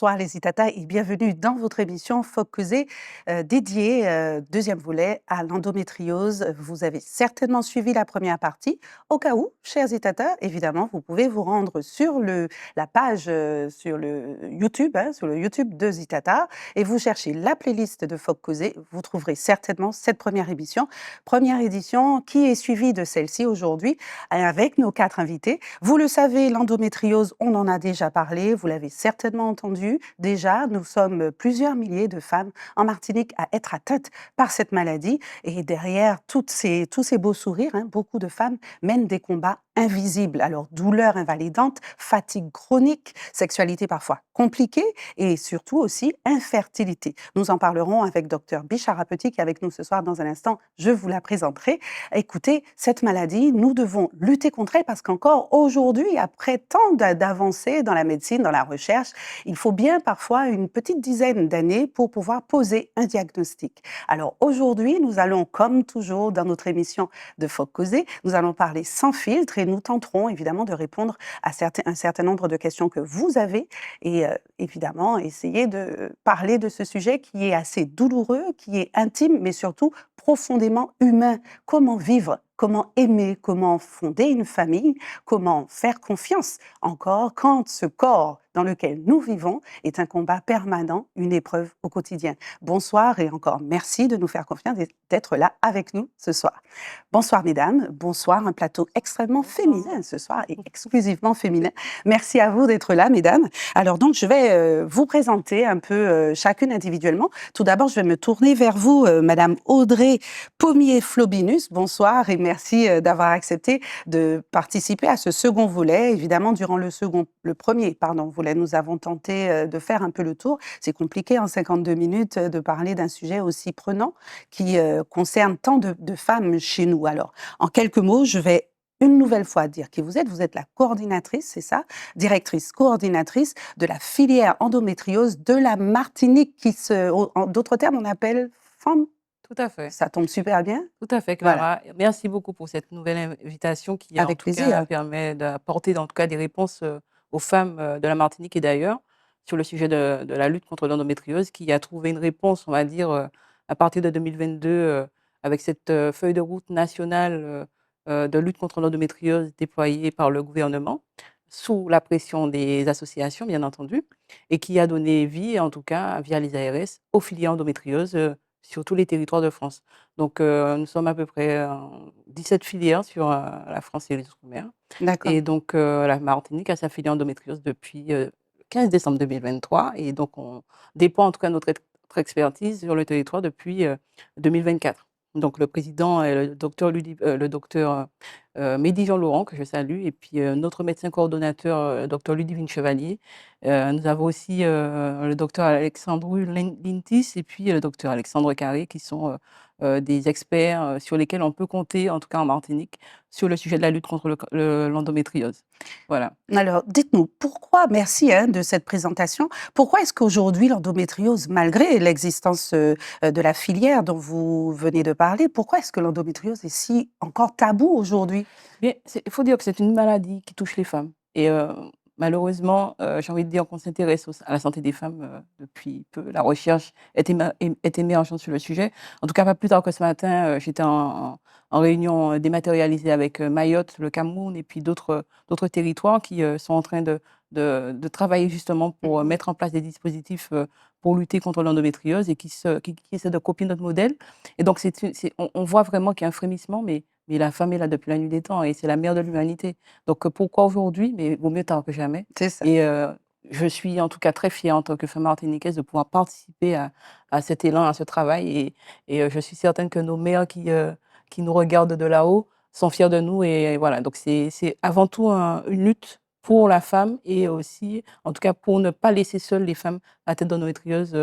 Bonsoir les Itata et bienvenue dans votre émission Focusée dédiée, deuxième volet, à l'endométriose. Vous avez certainement suivi la première partie. Au cas où, chers Itata, évidemment, vous pouvez vous rendre sur la page, sur le YouTube, hein, sur le YouTube de Zitata, et vous cherchez la playlist de Focusée. Vous trouverez certainement cette première édition qui est suivie de celle-ci aujourd'hui avec nos 4 invités. Vous le savez, l'endométriose, on en a déjà parlé, vous l'avez certainement entendu. Déjà, nous sommes plusieurs milliers de femmes en Martinique à être atteintes par cette maladie. Et derrière tous ces beaux sourires, hein, beaucoup de femmes mènent des combats invisibles. Alors, douleurs invalidantes, fatigue chronique, sexualité parfois compliquée et surtout aussi infertilité. Nous en parlerons avec Dr Bichara Petit qui est avec nous ce soir dans un instant. Je vous la présenterai. Écoutez, cette maladie, nous devons lutter contre elle parce qu'encore aujourd'hui, après tant d'avancées dans la médecine, dans la recherche, il faut bien parfois une petite dizaine d'années pour pouvoir poser un diagnostic. Alors aujourd'hui, nous allons, comme toujours dans notre émission de Focusée, nous allons parler sans filtre et nous tenterons évidemment de répondre à un certain nombre de questions que vous avez et évidemment essayer de parler de ce sujet qui est assez douloureux, qui est intime, mais surtout profondément humain. Comment vivre, comment aimer, comment fonder une famille, comment faire confiance encore quand ce corps dans lequel nous vivons est un combat permanent, une épreuve au quotidien. Bonsoir et encore merci de nous faire confiance et d'être là avec nous ce soir. Bonsoir mesdames, bonsoir, un plateau extrêmement féminin ce soir et exclusivement féminin. Merci à vous d'être là mesdames. Alors donc je vais vous présenter un peu chacune individuellement. Tout d'abord je vais me tourner vers vous madame Audrey Pommier-Flobinus. Bonsoir et merci d'avoir accepté de participer à ce second volet. Évidemment, durant le premier volet, nous avons tenté de faire un peu le tour. C'est compliqué en 52 minutes de parler d'un sujet aussi prenant qui concerne tant de femmes chez nous. Alors, en quelques mots, je vais une nouvelle fois dire qui vous êtes. Vous êtes la coordinatrice, c'est ça, directrice coordinatrice de la filière endométriose de la Martinique, en d'autres termes, on appelle FEM. Tout à fait. Ça tombe super bien. Tout à fait, Voilà, Clara. Merci beaucoup pour cette nouvelle invitation qui, en avec tout cas, plaisir. permet d'apporter, en tout cas, des réponses aux femmes de la Martinique et d'ailleurs sur le sujet de la lutte contre l'endométriose qui a trouvé une réponse, on va dire, à partir de 2022 avec cette feuille de route nationale de lutte contre l'endométriose déployée par le gouvernement sous la pression des associations, bien entendu, et qui a donné vie, en tout cas, via les ARS, aux filières endométriose sur tous les territoires de France. Donc, nous sommes à peu près 17 filières sur la France et les Outre-mer. D'accord. Et donc, la Martinique a sa filière endométriose depuis le 15 décembre 2023. Et donc, on déploie en tout cas notre expertise sur le territoire depuis 2024. Donc, le président est le docteur Mehdi Jean-Laurent, que je salue, et puis notre médecin coordonnateur, docteur Ludivine Chevalier. Nous avons aussi le docteur Alexandru Lintis et puis le docteur Alexandre Carré, qui sont des experts sur lesquels on peut compter, en tout cas en Martinique, sur le sujet de la lutte contre l'endométriose. Voilà. Alors, dites-nous, pourquoi, merci hein, de cette présentation, pourquoi est-ce qu'aujourd'hui l'endométriose, malgré l'existence de la filière dont vous venez de parler, pourquoi est-ce que l'endométriose est si encore tabou aujourd'hui? Bien, il faut dire que c'est une maladie qui touche les femmes. Et malheureusement, j'ai envie de dire qu'on s'intéresse à la santé des femmes depuis peu. La recherche est émergente sur le sujet. En tout cas, pas plus tard que ce matin, j'étais en réunion dématérialisée avec Mayotte, le Cameroun et puis d'autres territoires qui sont en train de travailler justement pour Mhm. mettre en place des dispositifs pour lutter contre l'endométriose et qui essaient de copier notre modèle. Et donc, on voit vraiment qu'il y a un frémissement, mais la femme est là depuis la nuit des temps et c'est la mère de l'humanité. Donc, pourquoi aujourd'hui? Mais vaut mieux tard que jamais. C'est ça. Et je suis en tout cas très fière en tant que femme martiniquaise de pouvoir participer à cet élan, à ce travail. Et je suis certaine que nos mères qui nous regardent de là-haut sont fiers de nous. Et voilà, donc c'est avant tout une lutte pour la femme et aussi, en tout cas, pour ne pas laisser seules les femmes atteintes d'endométriose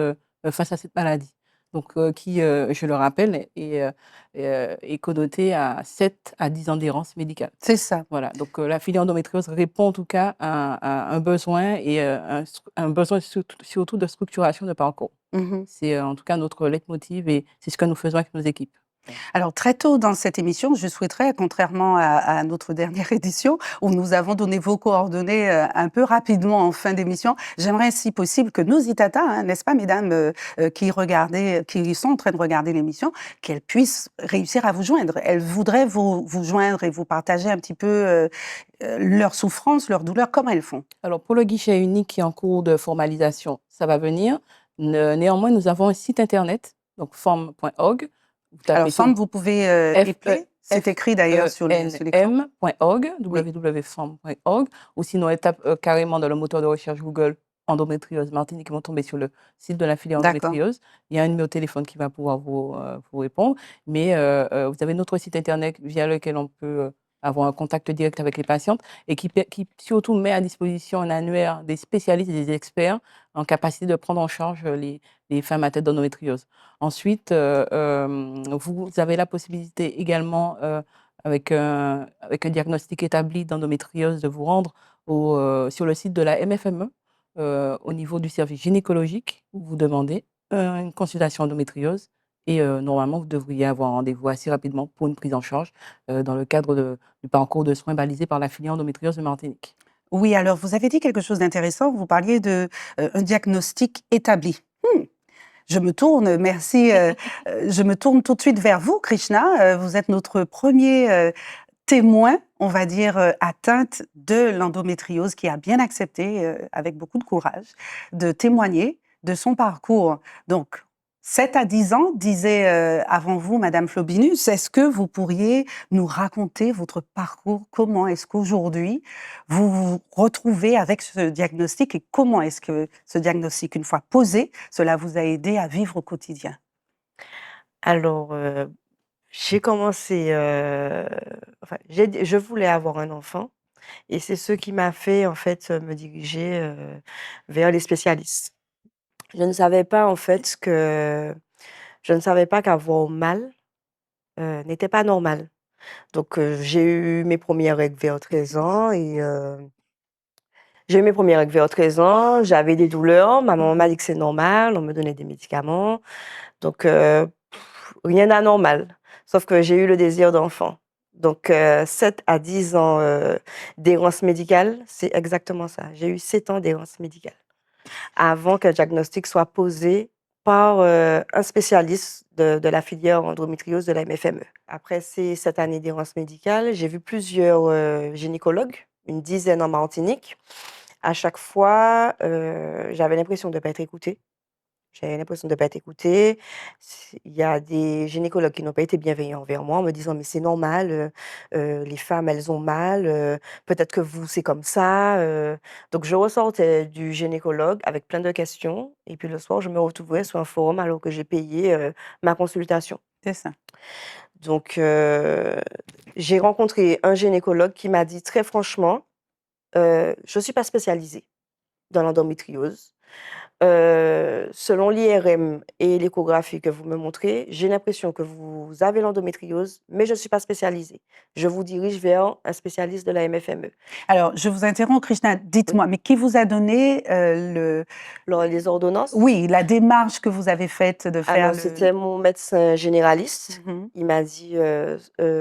face à cette maladie. Donc, qui, je le rappelle, est connotée à 7 à 10 ans d'errance médicale. C'est ça. Voilà, donc la filière endométriose répond en tout cas à un besoin et un besoin surtout de structuration de parcours. Mhm. C'est en tout cas notre leitmotiv et c'est ce que nous faisons avec nos équipes. Alors, très tôt dans cette émission, je souhaiterais, contrairement à notre dernière édition, où nous avons donné vos coordonnées un peu rapidement en fin d'émission, j'aimerais, si possible, que nos Itata, hein, n'est-ce pas, mesdames, qui sont en train de regarder l'émission, qu'elles puissent réussir à vous joindre. Elles voudraient vous joindre et vous partager un petit peu leur souffrance, leur douleur, comment elles font? Alors, pour le guichet unique qui est en cours de formalisation, ça va venir. Néanmoins, nous avons un site internet, donc form.org. Vous Alors, tapez Forme, vous pouvez épeler. C'est écrit d'ailleurs sur l'écran. fenm.org, Oui, www.form.org, ou sinon, elle tape carrément dans le moteur de recherche Google endométriose Martinique, ils vont tomber sur le site de la filière d'accord. endométriose. Il y a un numéro de téléphone qui va pouvoir vous répondre, mais vous avez notre site internet via lequel on peut avoir un contact direct avec les patientes et qui surtout met à disposition un annuaire des spécialistes et des experts en capacité de prendre en charge les femmes atteintes d'endométriose. Ensuite, vous avez la possibilité également, avec un diagnostic établi d'endométriose, de vous rendre sur le site de la MFME, au niveau du service gynécologique, où vous demandez une consultation endométriose et normalement, vous devriez avoir un rendez-vous assez rapidement pour une prise en charge dans le cadre du parcours de soins balisé par la filière endométriose de Martinique. Oui, alors vous avez dit quelque chose d'intéressant. Vous parliez de un diagnostic établi. Je me tourne, merci. Je me tourne tout de suite vers vous, Krishna. Vous êtes notre premier témoin, on va dire, atteinte de l'endométriose, qui a bien accepté, avec beaucoup de courage, de témoigner de son parcours. Donc, 7 à 10 ans, disait avant vous Madame Flobinus. Est-ce que vous pourriez nous raconter votre parcours? Comment est-ce qu'aujourd'hui vous vous retrouvez avec ce diagnostic et comment est-ce que ce diagnostic, une fois posé, cela vous a aidé à vivre au quotidien? Alors, j'ai commencé, enfin, je voulais avoir un enfant et c'est ce qui m'a fait, en fait, me diriger, vers les spécialistes. Je ne savais pas, en fait, qu'avoir mal, n'était pas normal. Donc, j'ai eu mes premières règles vers 13 ans et j'avais des douleurs. Ma maman m'a dit que c'est normal, on me donnait des médicaments. Donc, rien d'anormal, sauf que j'ai eu le désir d'enfant. Donc, 7 à 10 ans, d'errance médicale, c'est exactement ça. J'ai eu 7 ans d'errance médicale avant qu'un diagnostic soit posé par, un spécialiste de la filière endométriose de la MFME. Après ces 7 années d'errance médicale, j'ai vu plusieurs, gynécologues, une dizaine en Martinique. À chaque fois, j'avais l'impression de ne pas être écoutée. J'avais l'impression de ne pas être écoutée. Il y a des gynécologues qui n'ont pas été bienveillants envers moi en me disant: «Mais c'est normal, les femmes, elles ont mal, peut-être que vous, c'est comme ça», donc je ressortais du gynécologue avec plein de questions et puis le soir, je me retrouvais sur un forum alors que j'ai payé, ma consultation. C'est ça. Donc j'ai rencontré un gynécologue qui m'a dit très franchement: «Je ne suis pas spécialisée dans l'endométriose. Selon l'IRM et l'échographie que vous me montrez, j'ai l'impression que vous avez l'endométriose, mais je ne suis pas spécialisée. Je vous dirige vers un spécialiste de la MFME». Alors, je vous interromps, Krishna. Oui. Dites-moi, mais qui vous a donné Les ordonnances? oui, la démarche que vous avez faite de faire Alors, le... c'était mon médecin généraliste. Mhm. Il m'a dit,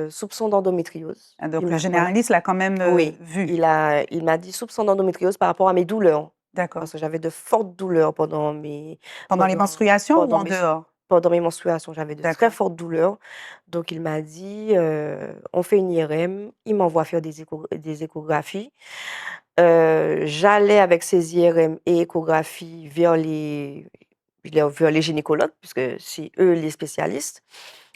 soupçon d'endométriose. Ah, donc Il le m'a voilà. généraliste l'a quand même Oui, vu. il m'a dit soupçon d'endométriose par rapport à mes douleurs, D'accord. parce que j'avais de fortes douleurs Pendant les pendant menstruations ou pendant en mes dehors? pendant mes menstruations, j'avais de très D'accord. fortes douleurs. Donc il m'a dit, «On fait une IRM». Il m'envoie faire des échographies. J'allais avec ces IRM et échographies vers les gynécologues, puisque c'est eux les spécialistes.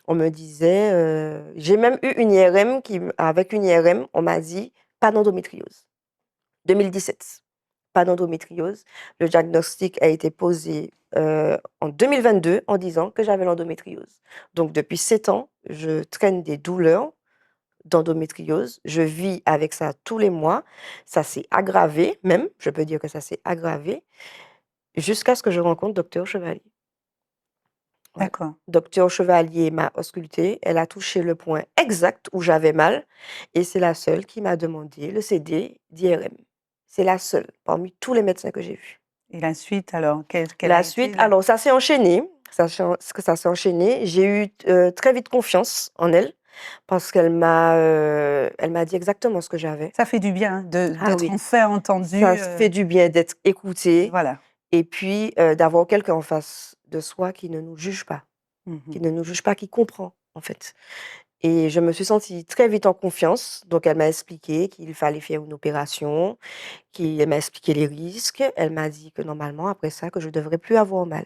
On me disait, j'ai même eu une IRM avec une IRM, on m'a dit: «Pas d'endométriose». 2017, pas d'endométriose. Le diagnostic a été posé, en 2022 en disant que j'avais l'endométriose. Donc depuis 7 ans, je traîne des douleurs d'endométriose. Je vis avec ça tous les mois. Ça s'est aggravé même, je peux dire que ça s'est aggravé, jusqu'à ce que je rencontre docteur Chevalier. Voilà. D'accord. Docteur Chevalier m'a auscultée, elle a touché le point exact où j'avais mal et c'est la seule qui m'a demandé le CD d'IRM. C'est la seule parmi tous les médecins que j'ai vus. Et la suite, alors, quelle a La été suite, la... alors ça s'est enchaîné que ça s'est enchaîné. J'ai eu très vite confiance en elle parce elle m'a dit exactement ce que j'avais. Ça fait du bien hein, Ah d'être oui, enfin entendu. ça fait du bien d'être écouté Voilà. et puis d'avoir quelqu'un en face de soi qui ne nous juge pas, Mhm. qui comprend en fait. Et je me suis sentie très vite en confiance. Donc elle m'a expliqué qu'il fallait faire une opération, elle m'a expliqué les risques. Elle m'a dit que normalement, après ça, que je devrais plus avoir mal.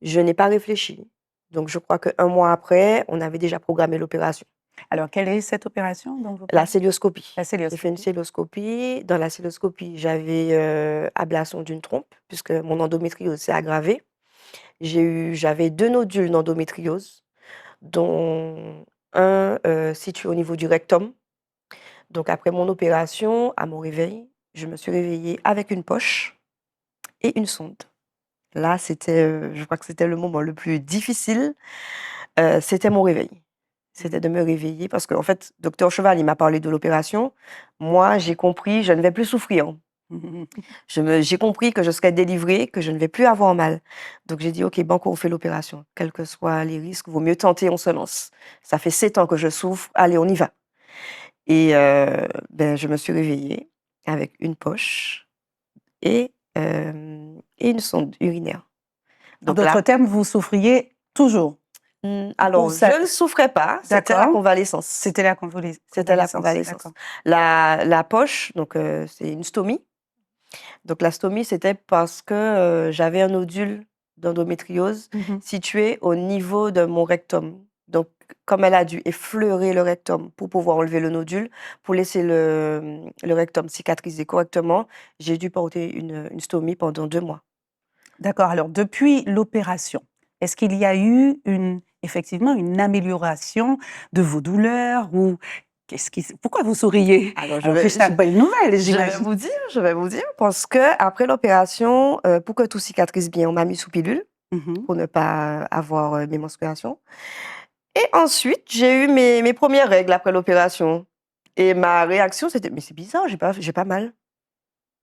Je n'ai pas réfléchi. Donc je crois qu'un mois après, on avait déjà programmé l'opération. Alors, quelle est cette opération dont vous La parlez? cœlioscopie. La J'ai fait une cœlioscopie. cœlioscopie. Dans la cœlioscopie, j'avais ablation d'une trompe, puisque mon endométriose s'est aggravée. J'avais 2 nodules d'endométriose, dont un situé au niveau du rectum. Donc après mon opération, à mon réveil, je me suis réveillée avec une poche et une sonde. Là, je crois que c'était le moment le plus difficile, c'était mon réveil. C'était de me réveiller parce qu'en fait, docteur Cheval, il m'a parlé de l'opération. Moi, j'ai compris, je ne vais plus souffrir. Mhm. J'ai compris que je serais délivrée, que je ne vais plus avoir mal. Donc j'ai dit: «OK, banco, on fait l'opération. Quels que soient les risques, vaut mieux tenter, on se lance. Ça fait 7 ans que je souffre, allez, on y va». Et je me suis réveillée avec une poche et une sonde urinaire. En Donc d'autres là, termes, vous souffriez toujours? Ou alors ça je ne souffrais pas, c'était la d'accord, convalescence. c'était la C'était la convalescence, convalescence. d'accord. La poche, donc c'est une stomie. Donc la stomie, c'était parce que, j'avais un nodule d'endométriose Mmh. situé au niveau de mon rectum. Donc comme elle a dû effleurer le rectum pour pouvoir enlever le nodule, pour laisser le rectum cicatriser correctement, j'ai dû porter une stomie pendant 2 mois. D'accord, alors depuis l'opération, est-ce qu'il y a eu effectivement une amélioration de vos douleurs ou pourquoi vous souriez? Alors Alors que c'est une bonne nouvelle, j'imagine? je vais vous dire parce qu'après l'opération, pour que tout cicatrise bien, on m'a mis sous pilule Mmh. pour ne pas avoir, mes menstruations. Et ensuite, j'ai eu mes 1res règles après l'opération et ma réaction, c'était: «Mais c'est bizarre, j'ai pas mal».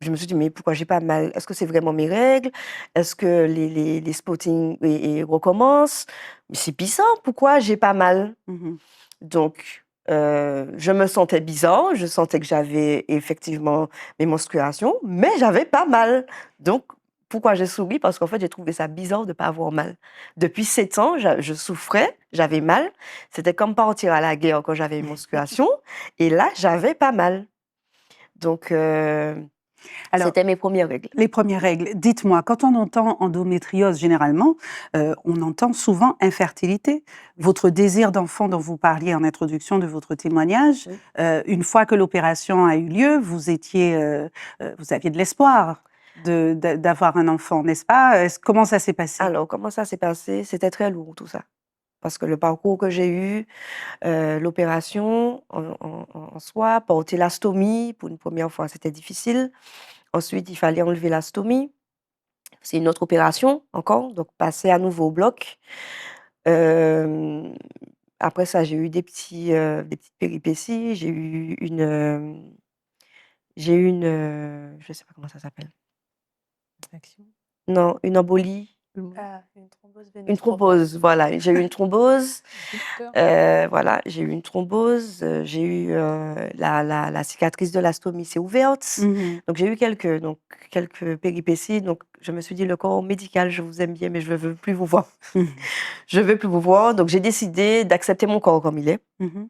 Je me suis dit: «Mais pourquoi j'ai pas mal? Est-ce que c'est vraiment mes règles? Est-ce que les spottings recommencent? Mais c'est bizarre, pourquoi j'ai pas mal?» Mmh. Donc je me sentais bizarre, je sentais que j'avais effectivement mes menstruations, mais j'avais pas mal. Donc pourquoi j'ai souri? Parce qu'en fait, j'ai trouvé ça bizarre de pas avoir mal. Depuis 7 ans, je souffrais, j'avais mal. C'était comme partir à la guerre quand j'avais mes menstruations et là, j'avais pas mal. Donc Alors, c'était mes 1res règles. les premières règles, dites-moi, quand on entend endométriose généralement, on entend souvent infertilité. Votre désir d'enfant dont vous parliez en introduction de votre témoignage, Oui. une fois que l'opération a eu lieu, vous aviez de l'espoir d'avoir un enfant, n'est-ce pas? Comment ça s'est passé? Alors comment ça s'est passé? C'était très lourd tout ça. Parce que le parcours que j'ai eu, l'opération en soi, porter la stomie pour une 1re fois, c'était difficile. Ensuite, il fallait enlever la stomie. C'est une autre opération encore, donc passer à nouveau au bloc. Hem, Après ça, j'ai eu des petites péripéties. Je sais pas comment ça s'appelle. Infection Non, une embolie, pulmonaire, Une thrombose une veineuse profonde. thrombose, voilà. J'ai eu une thrombose. booster. Voilà, j'ai eu une thrombose, j'ai eu, la cicatrice de la stomie s'est ouverte. Mmh. Donc j'ai eu quelques péripéties. Donc je me suis dit: «Le corps médical, je vous aime bien, mais je ne veux plus vous voir. Mmh. Je veux plus vous voir». Donc j'ai décidé d'accepter mon corps comme il est. Mmh.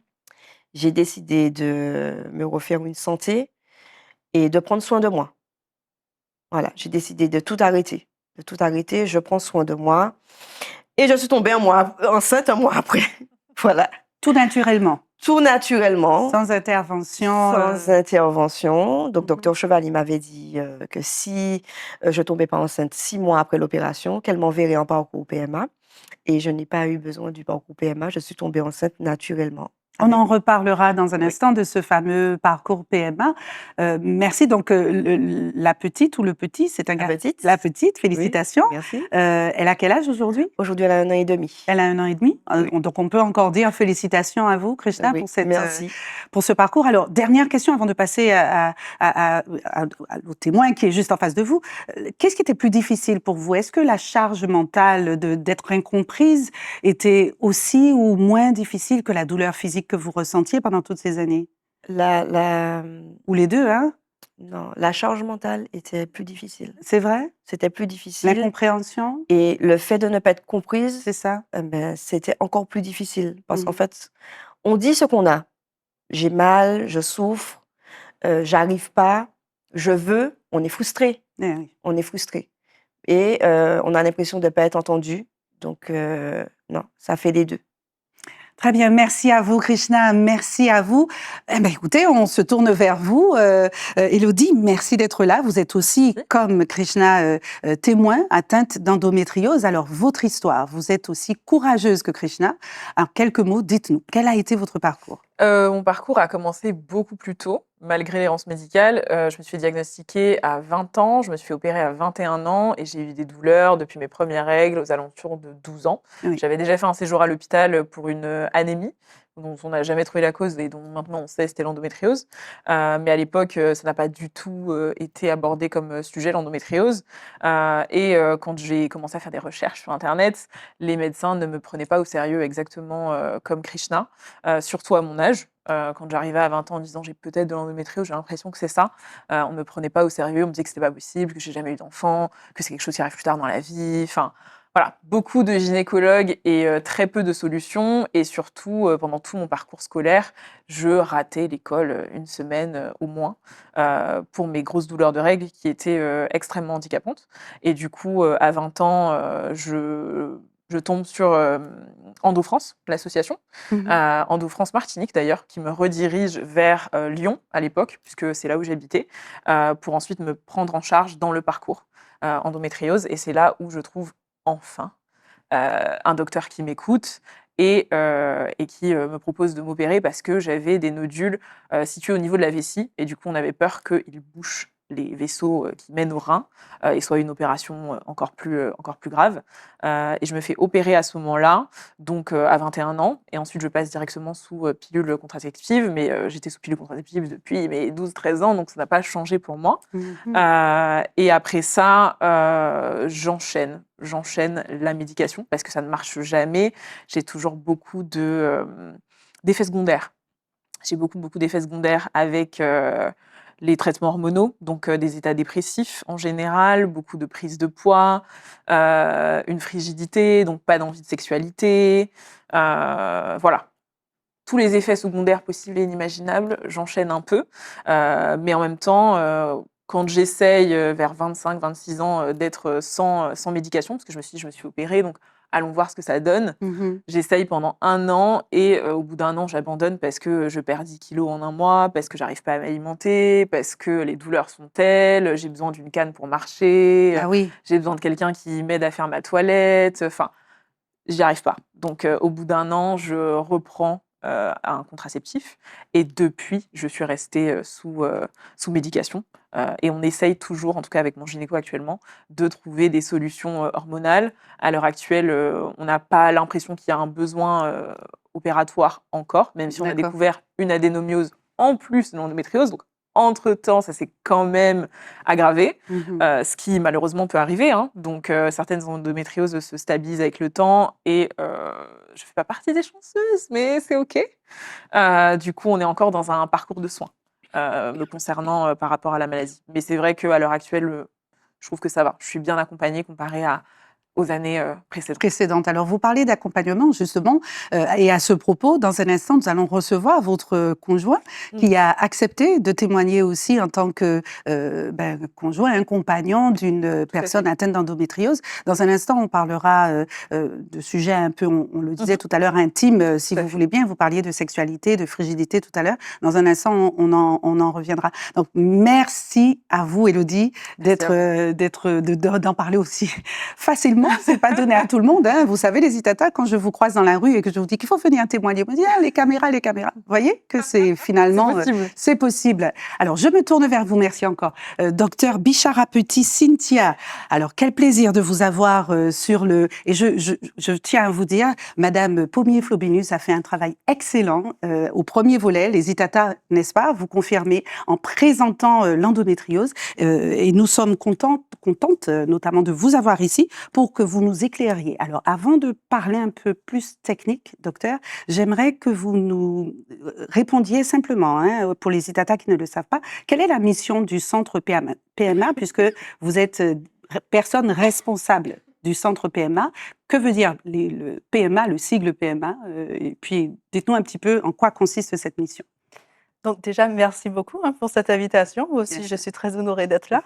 J'ai décidé de me refaire une santé et de prendre soin de moi. Voilà, j'ai décidé de tout arrêter. De tout arrêter, je prends soin de moi et je suis tombée enceinte un mois après. Voilà, Tout naturellement, tout naturellement. sans intervention, Sans intervention. Donc mmh. docteur Cheval, il m'avait dit, que si, je tombais pas enceinte 6 mois après l'opération, qu'elle m'enverrait en parcours PMA et je n'ai pas eu besoin du parcours PMA, je suis tombée enceinte naturellement. On en reparlera dans un instant de ce fameux parcours PMA. Merci. Donc, la petite ou le petit, c'est un La gars. petite. La petite, Oui, félicitations. merci. Elle a quel âge aujourd'hui? Aujourd'hui, elle a 1 an et demi. Elle a 1 an et demi. Oui. Donc, on peut encore dire félicitations à vous, Krishna, Oui, merci. pour ce parcours. Alors, dernière question avant de passer au témoin qui est juste en face de vous. Qu'est-ce qui était plus difficile pour vous? Est-ce que la charge mentale d'être incomprise était aussi ou moins difficile que la douleur physique que vous ressentiez pendant toutes ces années? La Ou les deux, hein? non, la charge mentale était plus difficile. C'est vrai? C'était plus difficile L'incompréhension, et le fait de ne pas être comprise, c'est ça? c'était encore plus difficile parce qu'en Mmh. fait, on dit ce qu'on a. J'ai mal, je souffre, j'arrive pas, je veux, on est frustré, Eh oui. on est frustré et on a l'impression de ne pas être entendu donc non, ça fait les 2. Très bien, merci à vous Krishna, merci à vous. Eh ben, écoutez, on se tourne vers vous. Élodie, merci d'être là. Vous êtes aussi, comme Krishna, témoin atteinte d'endométriose. Alors, votre histoire, vous êtes aussi courageuse que Krishna. En quelques mots, dites-nous, quel a été votre parcours? Mon parcours a commencé beaucoup plus tôt, malgré l'errance médicale. Je me suis fait diagnostiquer à 20 ans, je me suis fait opérer à 21 ans et j'ai eu des douleurs depuis mes premières règles aux alentours de 12 ans. Oui. J'avais déjà fait un séjour à l'hôpital pour une anémie dont on n'a jamais trouvé la cause et dont maintenant on sait c'était l'endométriose. Mais à l'époque, ça n'a pas du tout été abordé comme sujet, l'endométriose. Quand j'ai commencé à faire des recherches sur Internet, les médecins ne me prenaient pas au sérieux exactement comme Krishna. Surtout à mon âge. Quand j'arrivais à 20 ans en disant j'ai peut-être de l'endométriose, j'ai l'impression que c'est ça. On ne me prenait pas au sérieux, on me disait que c'était pas possible, que j'ai jamais eu d'enfant, que c'est quelque chose qui arrive plus tard dans la vie. Enfin, voilà, beaucoup de gynécologues et très peu de solutions. Et surtout, pendant tout mon parcours scolaire, je ratais l'école une semaine au moins pour mes grosses douleurs de règles qui étaient extrêmement handicapantes. Et du coup, à 20 ans, je tombe sur Endo France, l'association, Mhm. Endo France Martinique d'ailleurs, qui me redirige vers Lyon à l'époque, puisque c'est là où j'habitais, pour ensuite me prendre en charge dans le parcours endométriose. Et c'est là où je trouve enfin un docteur qui m'écoute et qui me propose de m'opérer parce que j'avais des nodules situés au niveau de la vessie. Et du coup, on avait peur qu'ils bouchent les vaisseaux qui mènent au rein et soit une opération encore plus grave. Et je me fais opérer à ce moment-là, donc à 21 ans. Et ensuite, je passe directement sous pilule contraceptive. Mais j'étais sous pilule contraceptive depuis mes 12-13 ans, donc ça n'a pas changé pour moi. Mhm. Et après ça, j'enchaîne la médication parce que ça ne marche jamais. J'ai toujours beaucoup d'effets secondaires. J'ai beaucoup d'effets secondaires avec les traitements hormonaux, donc des états dépressifs en général, beaucoup de prise de poids, une frigidité, donc pas d'envie de sexualité. Voilà. Tous les effets secondaires possibles et inimaginables, j'enchaîne un peu. Mais en même temps, quand j'essaye vers 25-26 ans d'être sans médication, parce que je me suis dit, je me suis opérée, donc allons voir ce que ça donne. Mhm. J'essaye pendant 1 an et au bout d'1 an, j'abandonne parce que je perds 10 kilos en 1 mois, parce que j'arrive pas à m'alimenter, parce que les douleurs sont telles, j'ai besoin d'une canne pour marcher, Ah oui. j'ai besoin de quelqu'un qui m'aide à faire ma toilette. Enfin, j'y arrive pas. Donc, au bout d'1 an, je reprends un contraceptif et depuis, je suis restée sous médication. Et on essaye toujours, en tout cas avec mon gynéco actuellement, de trouver des solutions hormonales. À l'heure actuelle, on n'a pas l'impression qu'il y a un besoin opératoire encore, même si on a D'accord. découvert une adénomiose en plus de l'endométriose. Donc, entre-temps, ça s'est quand même aggravé, Mhm. ce qui malheureusement peut arriver, hein. Donc, certaines endométrioses se stabilisent avec le temps et je fais pas partie des chanceuses, mais c'est OK. Du coup, on est encore dans un parcours de soins me concernant par rapport à la maladie. Mais c'est vrai qu'à l'heure actuelle, je trouve que ça va. Je suis bien accompagnée comparée aux années précédentes. Précédente. Alors, vous parlez d'accompagnement, justement, et à ce propos, dans un instant, nous allons recevoir votre conjoint qui a accepté de témoigner aussi en tant que conjoint, un compagnon d'une personne atteinte d'endométriose. Dans un instant, on parlera de sujets un peu, on le disait tout à l'heure, intimes, si vous voulez bien. Vous parliez de sexualité, de frigidité tout à l'heure. Dans un instant, on en reviendra. Donc, merci à vous, Élodie, d'en parler aussi facilement évidemment, c'est pas donné à tout le monde, hein. Vous savez, les Itata, quand je vous croise dans la rue et que je vous dis qu'il faut venir témoigner, vous me dites, ah, les caméras, les caméras. Vous voyez que c'est finalement, c'est possible. Alors, je me tourne vers vous, merci encore. Docteur Bichara-Petit-Cynthia, alors quel plaisir de vous avoir sur le... Et je tiens à vous dire, Madame Pommier-Flobinus a fait un travail excellent au premier volet, les Itata, n'est-ce pas? Vous confirmez en présentant l'endométriose et nous sommes contentes, notamment de vous avoir ici pour que vous nous éclairiez. Alors, avant de parler un peu plus technique, docteur, j'aimerais que vous nous répondiez simplement, hein, pour les Itata qui ne le savent pas, quelle est la mission du centre PMA, puisque vous êtes personne responsable du centre PMA. Que veut dire le PMA, le sigle PMA? Et puis, dites-nous un petit peu en quoi consiste cette mission. Donc déjà, merci beaucoup pour cette invitation. Moi aussi, je suis très honorée d'être là.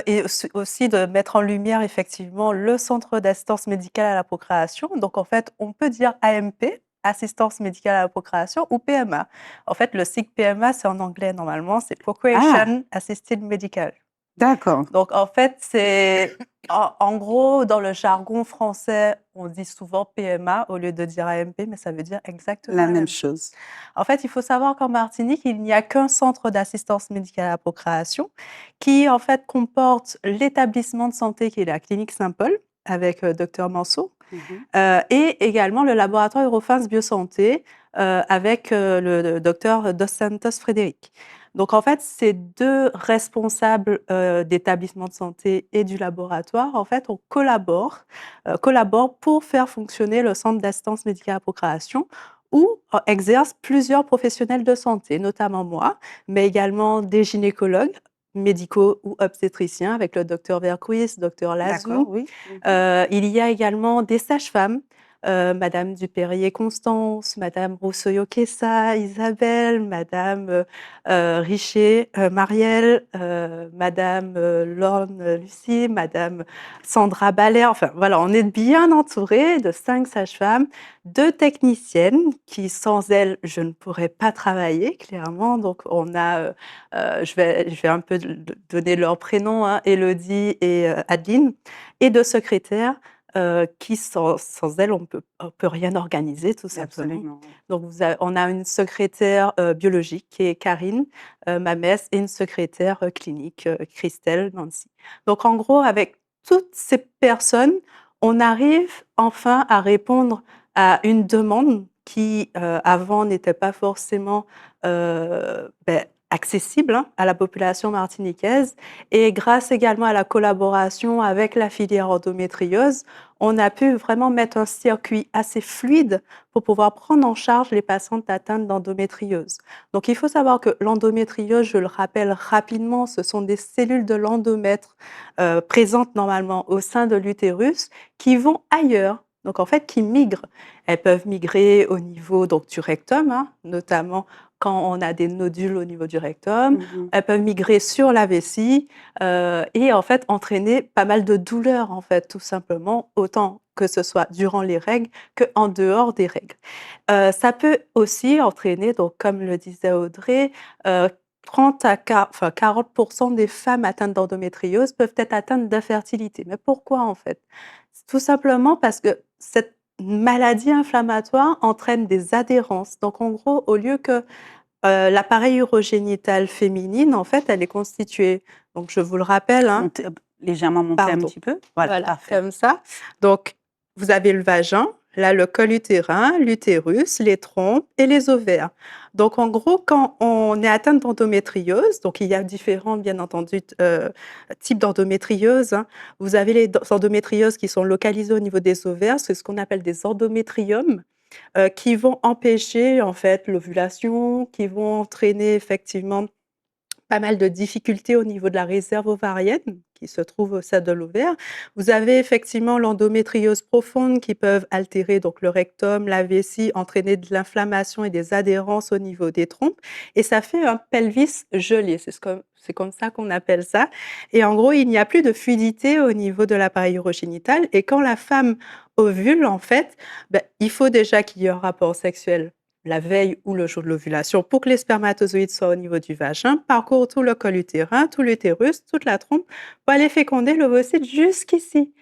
Et aussi de mettre en lumière effectivement le centre d'assistance médicale à la procréation. Donc en fait, on peut dire AMP, assistance médicale à la procréation, ou PMA. En fait, le sigle PMA, c'est en anglais normalement, c'est Procreation Assisted Medical. D'accord. Donc en fait, c'est en gros, dans le jargon français, on dit souvent PMA au lieu de dire AMP, mais ça veut dire exactement la même chose. En fait, il faut savoir qu'en Martinique, il n'y a qu'un centre d'assistance médicale à la procréation qui, en fait, comporte l'établissement de santé qui est la clinique Saint-Paul avec Dr Manceau et également le laboratoire Eurofins Biosanté avec le docteur Dos Santos Frédéric. Donc, en fait, ces deux responsables d'établissement de santé et du laboratoire, en fait, on collabore pour faire fonctionner le centre d'assistance médicale à la procréation où exercent plusieurs professionnels de santé, notamment moi, mais également des gynécologues médicaux ou obstétriciens avec le docteur Vercuis, docteur Lazou. Oui. Il y a également des sages-femmes, Madame Dupérier-Constance, Madame Rousseau-Kessa, Isabelle, Madame Richer, Marielle, Madame Lorne Lucie, Madame Sandra Baller. Enfin, voilà, on est bien entouré de 5 sages-femmes, 2 techniciennes qui, sans elles, je ne pourrais pas travailler, clairement. Donc, on a, je vais un peu donner leurs prénoms, hein, Élodie et Adeline, et 2 secrétaires qui, sans elles, on peut rien organiser, tout simplement. Absolument. Donc, on a une secrétaire biologique qui est Karine Mamès et une secrétaire clinique, Christelle Nancy. Donc, en gros, avec toutes ces personnes, on arrive enfin à répondre à une demande qui, avant, n'était pas forcément accessible à la population martiniquaise. Et grâce également à la collaboration avec la filière endométriose, on a pu vraiment mettre un circuit assez fluide pour pouvoir prendre en charge les patientes atteintes d'endométriose. Donc, il faut savoir que l'endométriose, je le rappelle rapidement, ce sont des cellules de l'endomètre présentes normalement au sein de l'utérus qui vont ailleurs. Donc, en fait, qui migrent. Elles peuvent migrer au niveau donc, du rectum, notamment quand on a des nodules au niveau du rectum. Elles peuvent migrer sur la vessie et en fait entraîner pas mal de douleurs, en fait, tout simplement, autant que ce soit durant les règles qu'en dehors des règles. Ça peut aussi entraîner, donc, comme le disait Audrey, 30 à 40% des femmes atteintes d'endométriose peuvent être atteintes d'infertilité. Mais pourquoi, en fait? Tout simplement parce que cette maladie inflammatoire entraîne des adhérences. Donc, en gros, au lieu que l'appareil urogénital féminine, en fait, elle est constituée, donc je vous le rappelle. Légèrement monter un petit peu. Voilà, comme ça. Donc, vous avez le vagin, là, le col utérin, l'utérus, les trompes et les ovaires. Donc, en gros, quand on est atteinte d'endométriose, donc il y a différents, bien entendu, types d'endométriose. Vous avez les endométrioses qui sont localisées au niveau des ovaires, c'est ce qu'on appelle des endométriomes. Qui vont empêcher en fait l'ovulation, qui vont entraîner effectivement pas mal de difficultés au niveau de la réserve ovarienne qui se trouve au sein de l'ovaire. Vous avez effectivement l'endométriose profonde qui peuvent altérer donc le rectum, la vessie, entraîner de l'inflammation et des adhérences au niveau des trompes et ça fait un pelvis gelé. C'est comme ça qu'on appelle ça. Et en gros, il n'y a plus de fluidité au niveau de l'appareil urogénital. Et quand la femme ovule, en fait, il faut déjà qu'il y ait un rapport sexuel la veille ou le jour de l'ovulation pour que les spermatozoïdes soient au niveau du vagin, parcourent tout le col utérin, tout l'utérus, toute la trompe pour aller féconder l'ovocyte jusqu'ici.